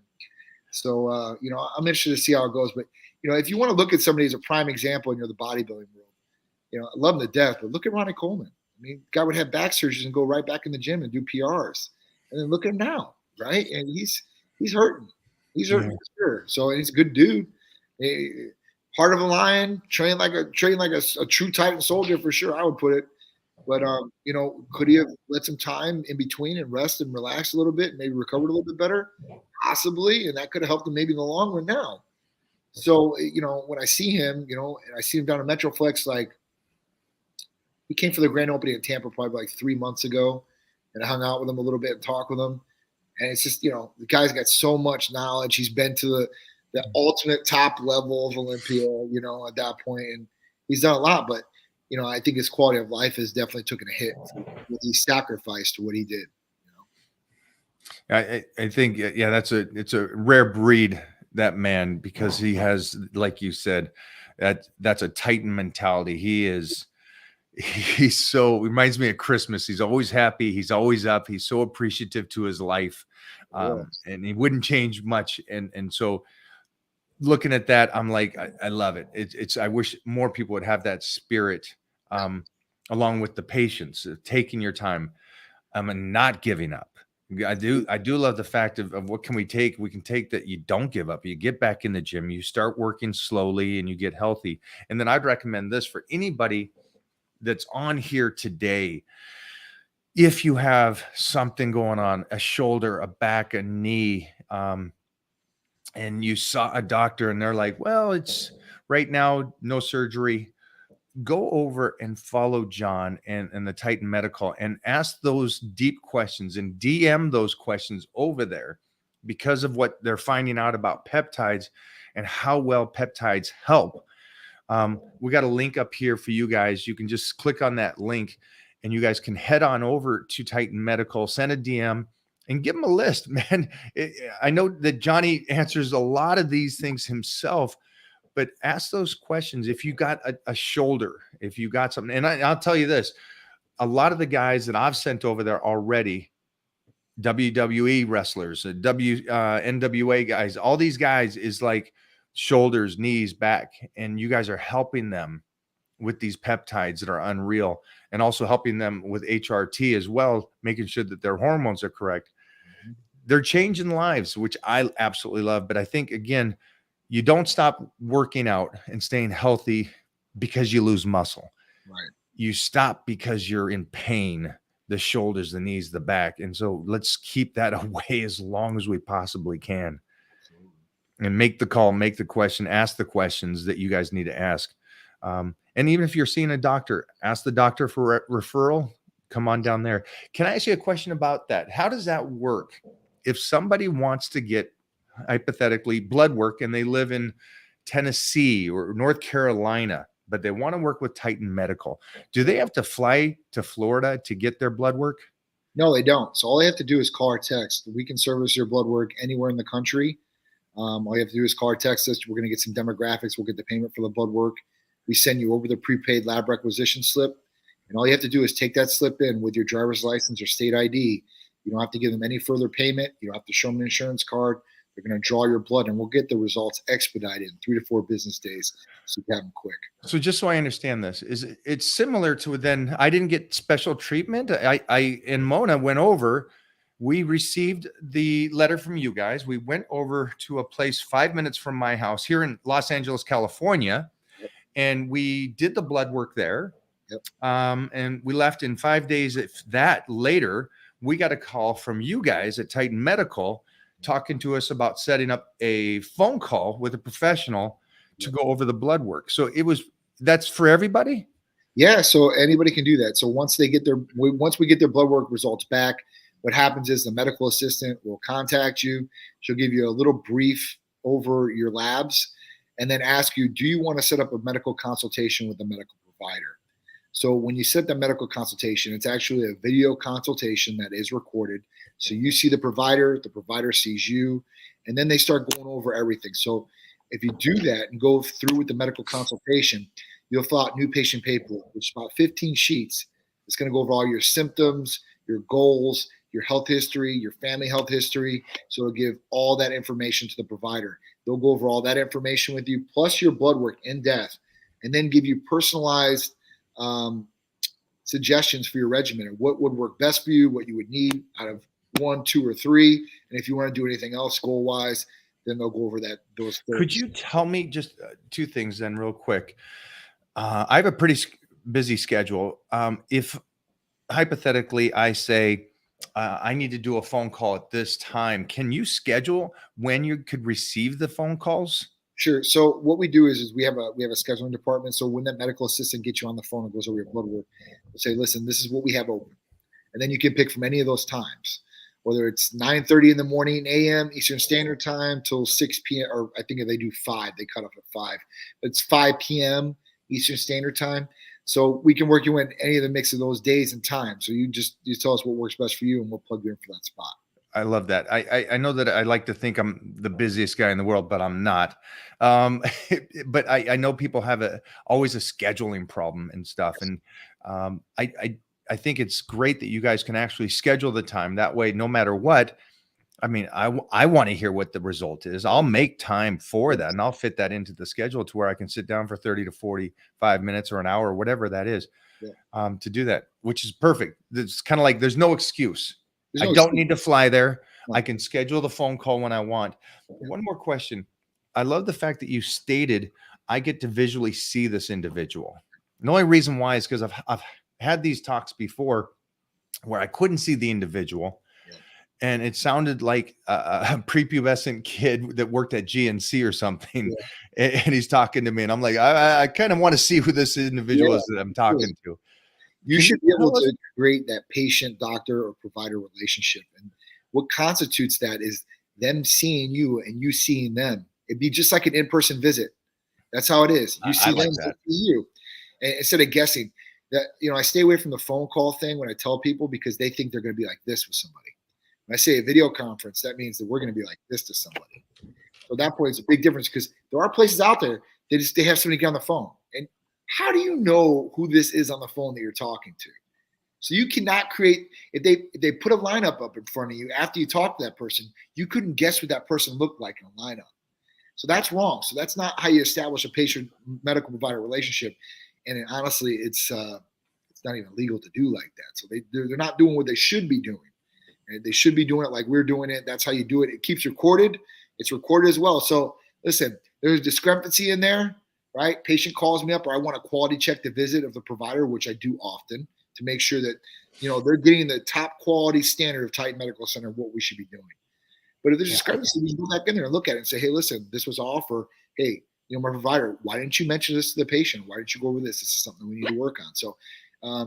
So, I'm interested to see how it goes. But, if you want to look at somebody as a prime example in the bodybuilding world, I love him to death, but look at Ronnie Coleman. I mean, guy would have back surgeries and go right back in the gym and do PRs. And then look at him now, right? And he's hurting. He's hurting for sure. So he's a good dude. Heart of a lion, train like a true Titan soldier for sure, I would put it. But could he have let some time in between and rest and relax a little bit and maybe recovered a little bit better? Possibly, and that could have helped him maybe in the long run now. So, when I see him, and I see him down at Metroflex, like he came for the grand opening in Tampa probably like 3 months ago, and I hung out with him a little bit and talked with him. And it's just, the guy's got so much knowledge. He's been to the ultimate top level of Olympia, at that point, and he's done a lot. But, I think his quality of life has definitely taken a hit with the sacrifice to what he did. I think, it's a rare breed, that man, because he has, like you said, that's a Titan mentality. He's so, reminds me of Christmas. He's always happy. He's always up. He's so appreciative to his life. And he wouldn't change much. And so looking at that, I'm like, I love it. I wish more people would have that spirit, along with the patience of taking your time, and not giving up. I do love the fact of what can we take? We can take that you don't give up. You get back in the gym, you start working slowly, and you get healthy. And then I'd recommend this for anybody that's on here today. If you have something going on, a shoulder, a back, a knee, and you saw a doctor and they're like, well, it's right now, no surgery, go over and follow John and the Titan Medical and ask those deep questions and DM those questions over there, because of what they're finding out about peptides and how well peptides help. We got a link up here for you guys. You can just click on that link and you guys can head on over to Titan Medical, send a DM and give them a list, man. I know that Johnny answers a lot of these things himself, but ask those questions. If you got a shoulder, if you got something, and I'll tell you this, a lot of the guys that I've sent over there already, WWE wrestlers, NWA guys, all these guys is like shoulders, knees, back, and you guys are helping them with these peptides that are unreal, and also helping them with HRT as well, making sure that their hormones are correct. They're changing lives, which I absolutely love. But I think, again, you don't stop working out and staying healthy because you lose muscle. Right. You stop because you're in pain, the shoulders, the knees, the back. And so let's keep that away as long as we possibly can. And make the call, make the question, ask the questions that you guys need to ask. And even if you're seeing a doctor, ask the doctor for referral. Come on down there. Can I ask you a question about that? How does that work? If somebody wants to get, hypothetically, blood work and they live in Tennessee or North Carolina, but they want to work with Titan Medical, do they have to fly to Florida to get their blood work? No, they don't. So all they have to do is call or text. We can service your blood work anywhere in the country. All you have to do is call or text us. We're going to get some demographics. We'll get the payment for the blood work. We send you over the prepaid lab requisition slip. And all you have to do is take that slip in with your driver's license or state ID. You don't have to give them any further payment. You don't have to show them an insurance card. They're going to draw your blood, and we'll get the results expedited in 3 to 4 business days, so you have them quick. So just so I understand this, it's similar to then I didn't get special treatment. I and Mona went over. We received the letter from you guys. We went over to a place 5 minutes from my house here in Los Angeles, California, and we did the blood work there. Yep. And we left in 5 days. If that later, we got a call from you guys at Titan Medical talking to us about setting up a phone call with a professional to go over the blood work. So that's for everybody? Yeah, so anybody can do that. So once we get their blood work results back, what happens is the medical assistant will contact you. She'll give you a little brief over your labs and then ask you, do you want to set up a medical consultation with a medical provider? So when you set the medical consultation, it's actually a video consultation that is recorded. So you see the provider sees you, and then they start going over everything. So if you do that and go through with the medical consultation, you'll fill out new patient paperwork, which is about 15 sheets. It's going to go over all your symptoms, your goals, your health history, your family health history. So it'll give all that information to the provider. They'll go over all that information with you, plus your blood work in depth, and then give you personalized suggestions for your regimen and what would work best for you, what you would need out of 1, 2, or 3. And if you want to do anything else goal wise, then they'll go over those things. Could you tell me just 2 things then real quick? I have a pretty busy schedule. If hypothetically I say I need to do a phone call at this time, can you schedule when you could receive the phone calls? Sure. So what we do is we have a scheduling department. So when that medical assistant gets you on the phone and goes over your blood work, we'll say, listen, this is what we have open. And then you can pick from any of those times, whether it's 9:30 in the morning a.m. Eastern Standard Time till 6 p.m. Or I think if they do 5, they cut off at 5. It's 5 p.m. Eastern Standard Time. So we can work you in any of the mix of those days and times. So you tell us what works best for you and we'll plug you in for that spot. I love that. I know that I like to think I'm the busiest guy in the world, but I'm not. But I know people have always a scheduling problem and stuff. And I think it's great that you guys can actually schedule the time that way. No matter what, I mean, I want to hear what the result is. I'll make time for that and I'll fit that into the schedule to where I can sit down for 30 to 45 minutes or an hour, or whatever that is, to do that, which is perfect. It's kind of like there's no excuse. I don't need to fly there. I can schedule the phone call when I want. One more question. I love the fact that you stated I get to visually see this individual. And the only reason why is because I've had these talks before where I couldn't see the individual. And it sounded like a prepubescent kid that worked at GNC or something. Yeah. And he's talking to me and I'm like, I kind of want to see who this individual is that I'm talking to. You should be able to create that patient, doctor, or provider relationship. And what constitutes that is them seeing you and you seeing them. It'd be just like an in-person visit. That's how it is. You see them, they see you. And instead of guessing that, I stay away from the phone call thing when I tell people because they think they're going to be like this with somebody. When I say a video conference, that means that we're going to be like this to somebody. So at that point, it's a big difference because there are places out there they have somebody get on the phone. And how do you know who this is on the phone that you're talking to? So you cannot create, if they put a lineup up in front of you after you talk to that person, you couldn't guess what that person looked like in a lineup. So that's wrong. So that's not how you establish a patient medical provider relationship. And honestly, it's not even legal to do like that. So they're not doing what they should be doing. And they should be doing it like we're doing it. That's how you do it. It keeps recorded. It's recorded as well. So listen, there's discrepancy in there. Right? Patient calls me up or I want to quality check the visit of the provider, which I do often to make sure that, they're getting the top quality standard of Titan Medical Center, what we should be doing. But if there's discrepancy, we can go back in there and look at it and say, hey, listen, this was an offer. Hey, my provider, why didn't you mention this to the patient? Why didn't you go over this? This is something we need to work on. So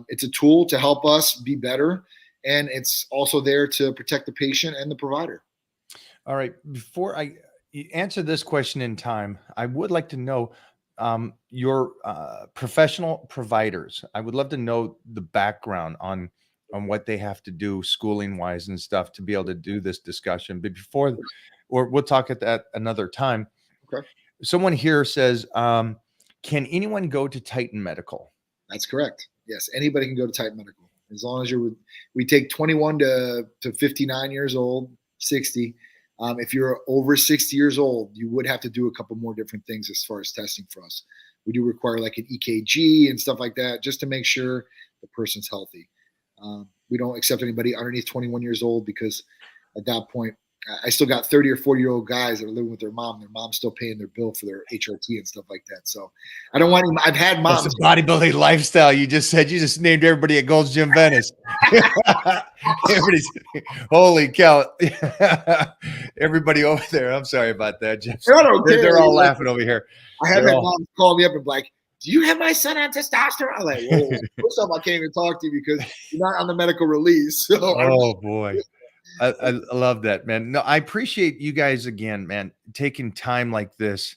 it's a tool to help us be better. And it's also there to protect the patient and the provider. All right. Before I answer this question in time, I would like to know your professional providers. I would love to know the background on what they have to do schooling wise and stuff to be able to do this discussion. But we'll talk at that another time. Okay. Someone here says, can anyone go to Titan Medical? That's correct. Yes. Anybody can go to Titan Medical as long as we take 21 to 59 years old, 60. If you're over 60 years old, you would have to do a couple more different things as far as testing for us. We do require like an EKG and stuff like that just to make sure the person's healthy. We don't accept anybody underneath 21 years old because at that point, I still got 30 or 40-year-old guys that are living with their mom. Their mom's still paying their bill for their HRT and stuff like that. So I don't want any, I've had That's moms. the bodybuilding lifestyle. You just said, you just named everybody at Gold's Gym Venice. Everybody's, holy cow. Everybody over there. I'm sorry about that, Jeff. They're all laughing over here. I have had moms call me up and be like, do you have my son on testosterone? I'm like, whoa, first off, I can't even talk to you because you're not on the medical release. So oh boy. I love that, man. No, I appreciate you guys again, man, taking time like this.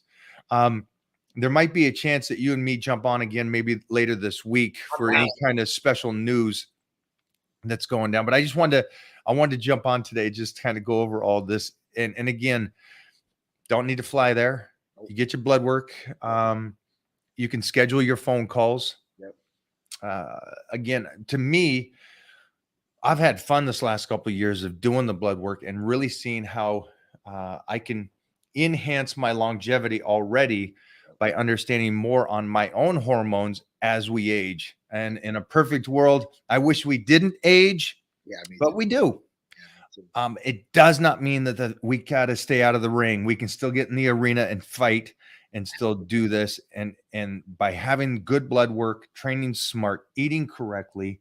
There might be a chance that you and me jump on again, maybe later this week for any kind of special news that's going down. But I wanted to jump on today, just kind of go over all this. And again, don't need to fly there. You get your blood work. You can schedule your phone calls. Yep. Again, to me, I've had fun this last couple of years of doing the blood work and really seeing how I can enhance my longevity already by understanding more on my own hormones as we age. And in a perfect world, I wish we didn't age, but we do. It does not mean that we got to stay out of the ring. We can still get in the arena and fight and still do this. And by having good blood work, training smart, eating correctly,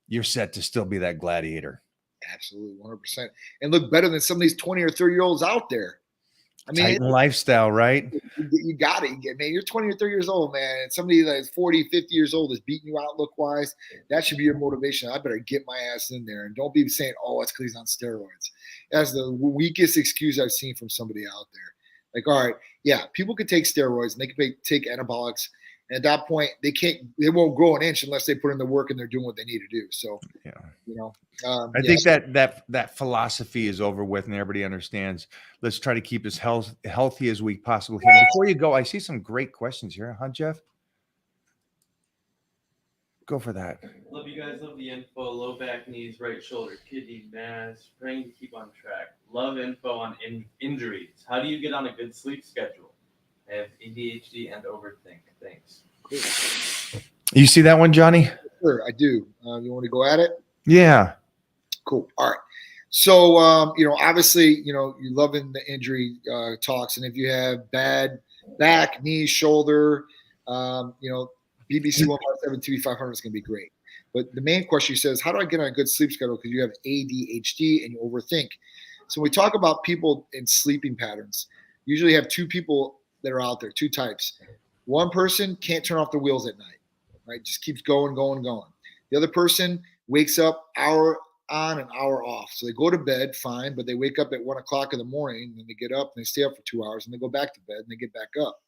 you're set to still be that gladiator. Absolutely, 100%. And look better than some of these 20 or 30-year-olds out there. I mean, Titan lifestyle, right? You got it. Man, you're 20 or 30 years old, man. And somebody that's 40, 50 years old is beating you out look-wise. That should be your motivation. I better get my ass in there. And don't be saying, oh, it's because he's on steroids. That's the weakest excuse I've seen from somebody out there. Like, all right, yeah, people can take steroids and they can take anabolics. And at that point, they won't grow an inch unless they put in the work and they're doing what they need to do. So, I think that philosophy is over with and everybody understands. Let's try to keep as healthy as we possibly can. Before you go, I see some great questions here, huh, Jeff? Go for that. Love you guys. Love the info. Low back, knees, right shoulder, kidney, mass. Praying to keep on track. Love info on injuries. How do you get on a good sleep schedule? I have ADHD and overthink. Thanks. You see that one, Johnny? Sure, I do. You want to go at it? Yeah. Cool. All right. So, obviously, you're loving the injury talks. And if you have bad back, knee, shoulder, BBC 157 TV 500 is going to be great. But the main question says, how do I get on a good sleep schedule? Because you have ADHD and you overthink. So when we talk about people in sleeping patterns, usually have two people that are out there, two types. One person can't turn off the wheels at night, right? Just keeps going. The other person wakes up hour on and hour off. So they go to bed fine, but they wake up at 1 o'clock in the morning and they get up and they stay up for 2 hours and they go back to bed and they get back up.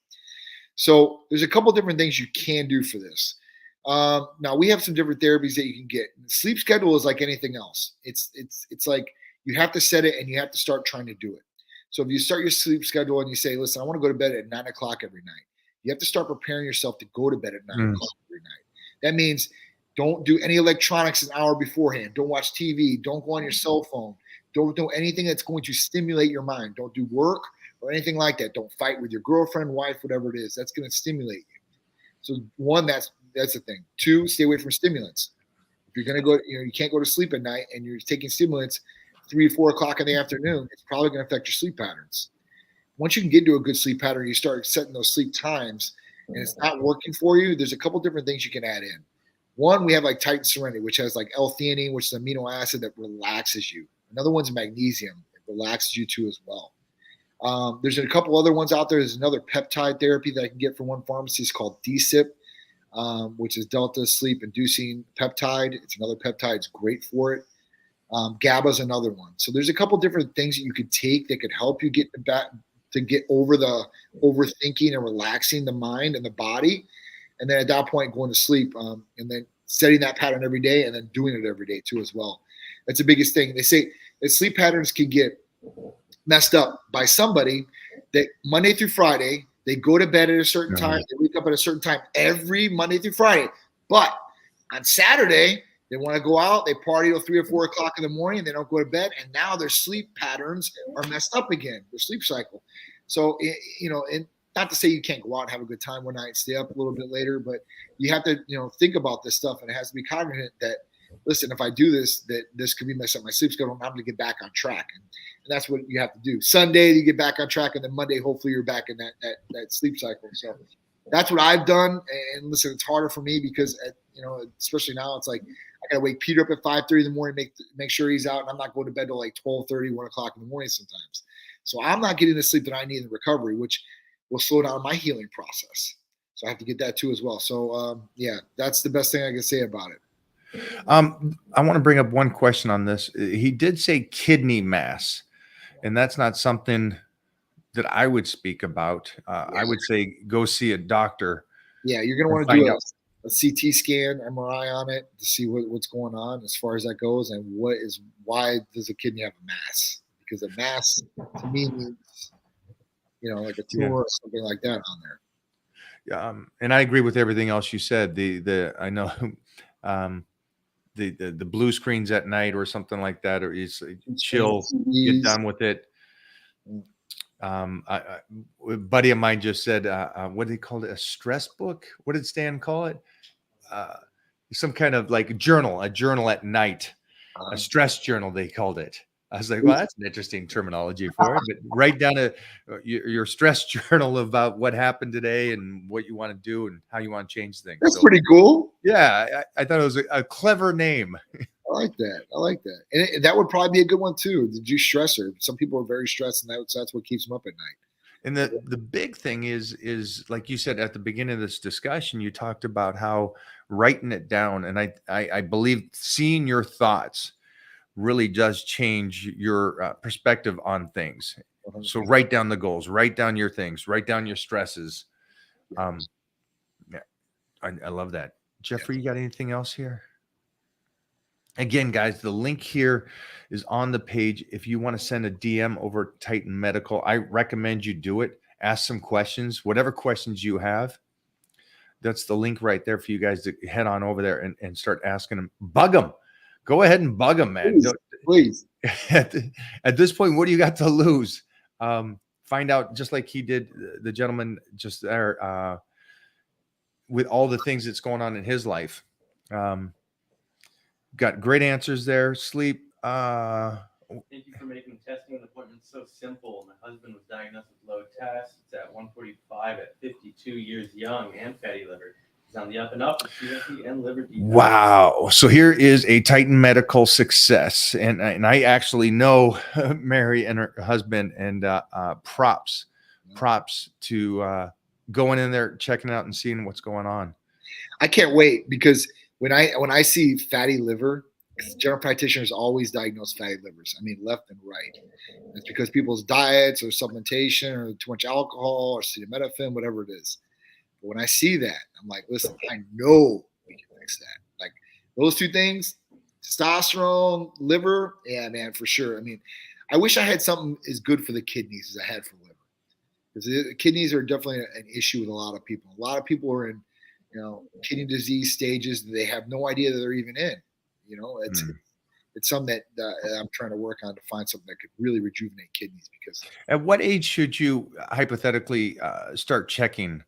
So there's a couple different things you can do for this. Now we have some different therapies that you can get. The sleep schedule is like anything else. It's like you have to set it and you have to start trying to do it. So if you start your sleep schedule and you say, listen, I want to go to bed at 9 o'clock every night, you have to start preparing yourself to go to bed at 9 o'clock every night. That means don't do any electronics an hour beforehand. Don't watch TV. Don't go on your cell phone. Don't do anything that's going to stimulate your mind. Don't do work or anything like that. Don't fight with your girlfriend, wife, whatever it is. That's going to stimulate you. So one, that's the thing. Two, stay away from stimulants. If you're going to go, you can't go to sleep at night and you're taking stimulants 3, 4 o'clock in the afternoon, it's probably going to affect your sleep patterns. Once you can get into a good sleep pattern, you start setting those sleep times and it's not working for you, there's a couple different things you can add in. One, we have like Titan Serenity, which has like L-theanine, which is an amino acid that relaxes you. Another one's magnesium. It relaxes you too as well. There's a couple other ones out there. There's another peptide therapy that I can get from one pharmacy. It's called DSIP, which is Delta Sleep Inducing Peptide. It's another peptide. It's great for it. GABA is another one. So there's a couple different things that you could take that could help you get back to get over the overthinking and relaxing the mind and the body. And then at that point, going to sleep and then setting that pattern every day and then doing it every day too as well. That's the biggest thing. They say that sleep patterns can get messed up by somebody that Monday through Friday, they go to bed at a certain time, they wake up at a certain time every Monday through Friday. But on Saturday, they want to go out, they party till 3 or 4 o'clock in the morning, and they don't go to bed, and now their sleep patterns are messed up again, their sleep cycle. So, and not to say you can't go out and have a good time one night and stay up a little bit later, but you have to, think about this stuff, and it has to be cognizant that listen, if I do this, that this could be messing up my sleep schedule. I'm going to get back on track. And that's what you have to do. Sunday, you get back on track. And then Monday, hopefully you're back in that sleep cycle. So that's what I've done. And listen, it's harder for me because, especially now, it's like I got to wake Peter up at 5:30 in the morning, make sure he's out. And I'm not going to bed till like 12:30, 1 o'clock in the morning sometimes. So I'm not getting the sleep that I need in recovery, which will slow down my healing process. So I have to get that too as well. So yeah, that's the best thing I can say about it. I want to bring up one question on this. He did say kidney mass, and that's not something that I would speak about. I would say go see a doctor. Yeah, you're going to want to do a CT scan, MRI on it to see what's going on as far as that goes, and why does a kidney have a mass? Because a mass to me means, like a tumor or something like that on there. And I agree with everything else you said. I know the blue screens at night or something like that, or is chill, get done with it. A buddy of mine just said, what did he call it? A stress book? What did Stan call it? Some kind of like a journal at night, a stress journal, they called it. I was like, well, that's an interesting terminology for it, but write down your stress journal about what happened today and what you want to do and how you want to change things. That's pretty cool. Yeah. I thought it was a clever name. I like that. And that would probably be a good one too. The juice stressor. Some people are very stressed, and that's what keeps them up at night. And the big thing is like you said at the beginning of this discussion, you talked about how writing it down. And I believe seeing your thoughts really does change your perspective on things. So write down the goals, write down your things, write down your stresses. Yeah, I love that. Jeffrey, you got anything else here? Again, guys, the link here is on the page. If you want to send a DM over Titan Medical, I recommend you do it. Ask some questions, whatever questions you have. That's the link right there for you guys to head on over there and start asking them. Bug them. Go ahead and bug them, man. Please. At this point, what do you got to lose? Find out, just like he did, the gentleman just there, with all the things that's going on in his life. Got great answers there. Sleep. Thank you for making testing appointments so simple. My husband was diagnosed with low test. It's at 145 at 52 years young and fatty liver. He's on the up and up with CRP and liver detox. Wow. So here is a Titan Medical success. And I actually know Mary and her husband, and props to going in there, checking it out and seeing what's going on. I can't wait, because when I see fatty liver, general practitioners always diagnose fatty livers. I mean, left and right. It's because people's diets or supplementation or too much alcohol or acetaminophen, whatever it is. But when I see that, I'm like, listen, I know we can fix that. Like those two things, testosterone, liver, yeah, man, for sure. I mean, I wish I had something as good for the kidneys as I had for liver, because the kidneys are definitely an issue with a lot of people. A lot of people are in, kidney disease stages that they have no idea that they're even in. It's something that I'm trying to work on to find something that could really rejuvenate kidneys. Because at what age should you hypothetically start checking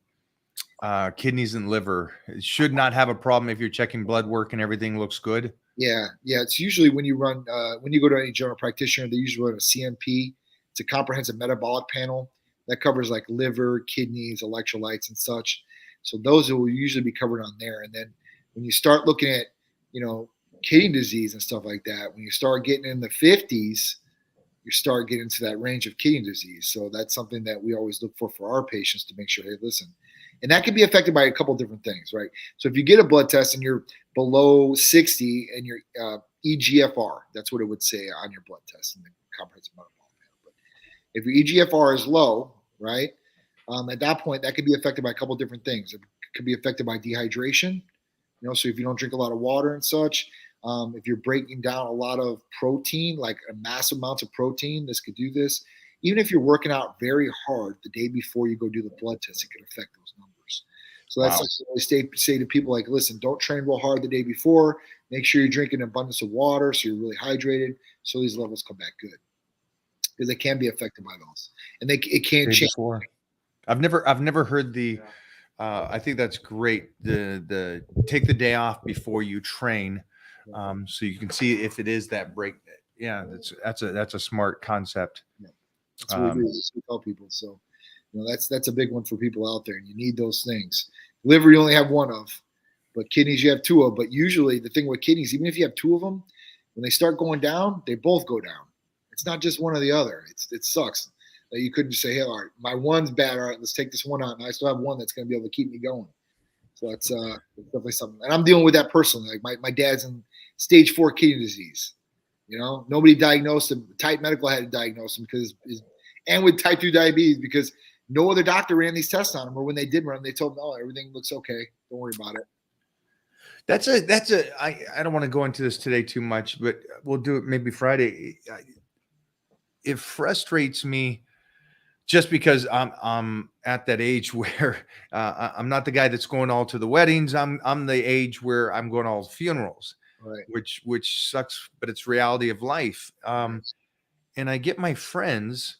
kidneys and liver? It should not have a problem if you're checking blood work and everything looks good. Yeah. It's usually when you go to any general practitioner, they usually run a CMP. It's a comprehensive metabolic panel that covers like liver, kidneys, electrolytes, and such. So those will usually be covered on there. And then when you start looking at, kidney disease and stuff like that, when you start getting in the 50s, you start getting into that range of kidney disease. So that's something that we always look for our patients to make sure, hey, listen. And that can be affected by a couple of different things, right? So if you get a blood test and you're below 60 and your EGFR, that's what it would say on your blood test in the comprehensive metabolic panel. But if your EGFR is low, right, at that point, that could be affected by a couple of different things. It could be affected by dehydration, so if you don't drink a lot of water and such, if you're breaking down a lot of protein, like a massive amounts of protein, this could do this. Even if you're working out very hard the day before you go do the blood test, it could affect those numbers. So that's what I always say to people, like, listen, don't train real hard the day before. Make sure you're drinking an abundance of water so you're really hydrated, so these levels come back good. Because they can be affected by those. And it can change. I've never heard the I think that's great. The take the day off before you train. So you can see if it is that break. Yeah, that's a smart concept. That's what we do. That's what we tell people. So, that's a big one for people out there, and you need those things. Liver, you only have one of, but kidneys you have two of. But usually, the thing with kidneys, even if you have two of them, when they start going down, they both go down. It's not just one or the other. It sucks that you couldn't just say, "Hey, all right, my one's bad. All right, let's take this one out, and I still have one that's going to be able to keep me going." So that's definitely something. And I'm dealing with that personally. Like my dad's in stage 4 kidney disease. Nobody diagnosed him. Titan Medical had to diagnose him and with type 2 diabetes, because no other doctor ran these tests on him, or when they did run them, they told him, "Oh, everything looks okay. Don't worry about it." I don't want to go into this today too much, but we'll do it maybe Friday. It frustrates me just because I'm at that age where I'm not the guy that's going all to the weddings. I'm the age where I'm going all the funerals, Right. which sucks, but it's reality of life. And I get my friends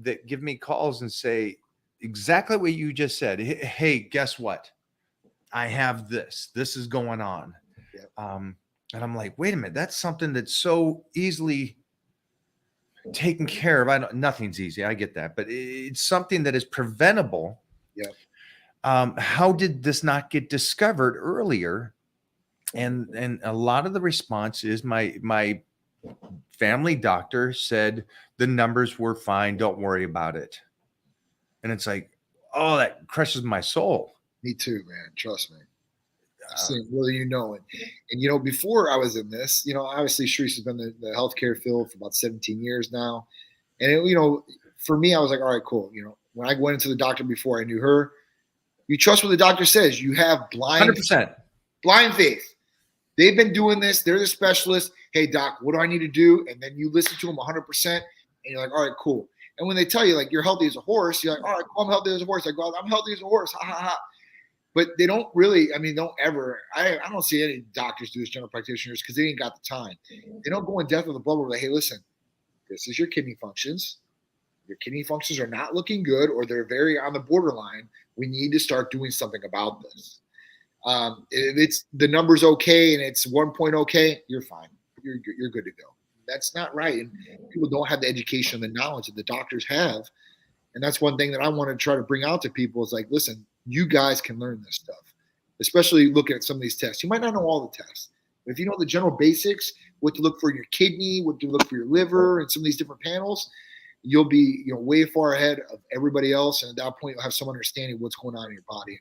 that give me calls and say exactly what you just said. Hey, guess what? I have this. This is going on. Yep. And I'm like, wait a minute. That's something that's so easily taken care of. Nothing's easy. I get that, but it's something that is preventable. Yeah. How did this not get discovered earlier? And a lot of the response is my family doctor said the numbers were fine. Don't worry about it. And it's like, oh, that crushes my soul. Me too, man. Trust me. Really, and before I was in this, obviously Sharice has been in the healthcare field for about 17 years now. And, for me, I was like, all right, cool. When I went into the doctor before I knew her, you trust what the doctor says. You have blind 100%. Blind faith. They've been doing this. They're the specialists. Hey, doc, what do I need to do? And then you listen to them 100%, and you're like, all right, cool. And when they tell you, like, you're healthy as a horse, you're like, all right, cool, I'm healthy as a horse. I go, I'm healthy as a horse. Ha, ha, ha. But they don't really, don't ever, I don't see any doctors do this, general practitioners, because they ain't got the time. They don't go in depth with the blood work. Like, hey, listen, this is your kidney functions. Your kidney functions are not looking good, or they're very on the borderline. We need to start doing something about this. If it's the number's okay and it's 1 point okay, you're fine. You're good to go. That's not right. And people don't have the education and the knowledge that the doctors have. And that's one thing that I want to try to bring out to people is like, listen, you guys can learn this stuff, especially looking at some of these tests. You might not know all the tests, but if you know the general basics, what to look for in your kidney, what to look for your liver, and some of these different panels, you'll be way far ahead of everybody else. And at that point, you'll have some understanding of what's going on in your body.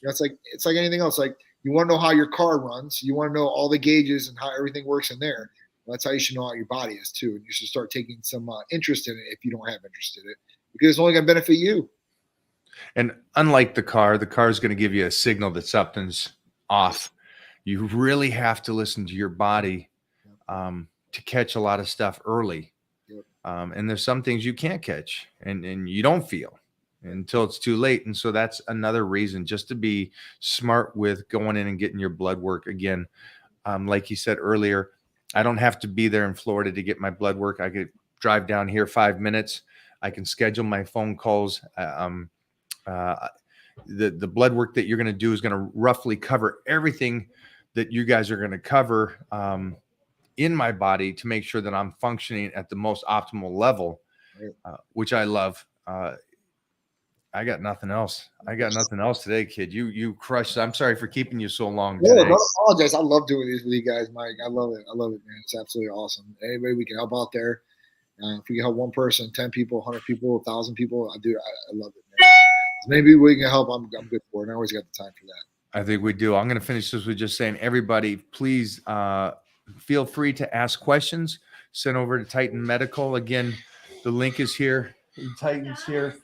It's like anything else. Like, you want to know how your car runs. You want to know all the gauges and how everything works in there. That's how you should know how your body is too. And you should start taking some interest in it if you don't have interest in it, because it's only going to benefit you. And unlike the car is going to give you a signal that something's off. You really have to listen to your body to catch a lot of stuff early. Yep. And there's some things you can't catch and you don't feel until it's too late. And so that's another reason just to be smart with going in and getting your blood work. Again, like you said earlier, I don't have to be there in Florida to get my blood work. I could drive down here 5 minutes. I can schedule my phone calls. The blood work that you're going to do is going to roughly cover everything that you guys are going to cover in my body to make sure that I'm functioning at the most optimal level, which I love. I got nothing else. I got nothing else today, kid. You crushed. I'm sorry for keeping you so long today. No, don't apologize. I love doing these with you guys, Mike. I love it. I love it, man. It's absolutely awesome. Anybody we can help out there. If we can help one person, 10 people, 100 people, 1,000 people, I love it, man. Maybe we can help. I'm good for it. I always got the time for that. I think we do. I'm going to finish this with just saying, everybody, please feel free to ask questions. Send over to Titan Medical. Again, the link is here. Titan's here.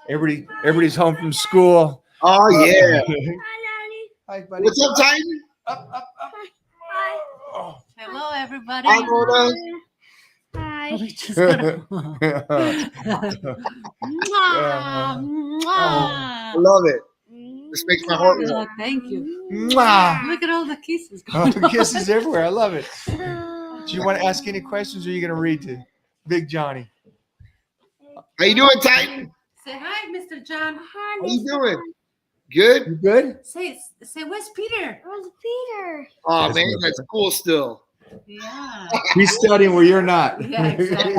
Everybody's home from school. Oh yeah. Hi, buddy. What's up, Titan? Up. Hi. Oh. Hello, everybody. Hi, Mona. Hi. Oh. We just got I love it. This makes my heart warm. Oh, thank you. Mwah. Look at all the kisses going on. Kisses everywhere. I love it. Do you want to ask any questions, or are you going to read to Big Johnny? How you doing, Titan? Say hi, Mr. John. How you doing? Good. You good? Say, where's Peter? Where's Peter? Oh Yes, man, ma'am. that's cool still. Yeah. He's studying where you're not. Yeah, exactly.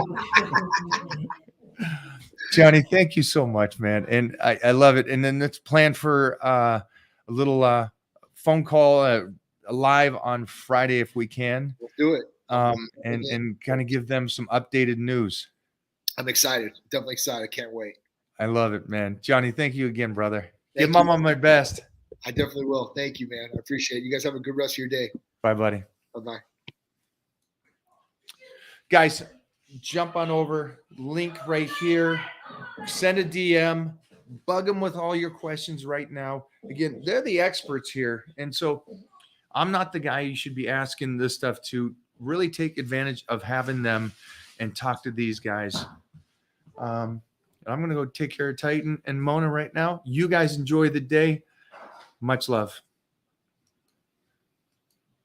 Johnny, thank you so much, man. And I love it. And then let's plan for a little phone call live on Friday if we can. We'll do it. And kind of give them some updated news. I'm excited. Definitely excited. Can't wait. I love it, man. Johnny, thank you again, brother. Thank Give Mama my best. I definitely will. Thank you, man. I appreciate it. You guys have a good rest of your day. Bye, buddy. Bye-bye. Guys, jump on over, link right here, send a DM, bug them with all your questions right now. Again, they're the experts here. And so I'm not the guy you should be asking this stuff to. Really take advantage of having them and talk to these guys. I'm going to go take care of Titan and Mona right now. You guys enjoy the day. Much love.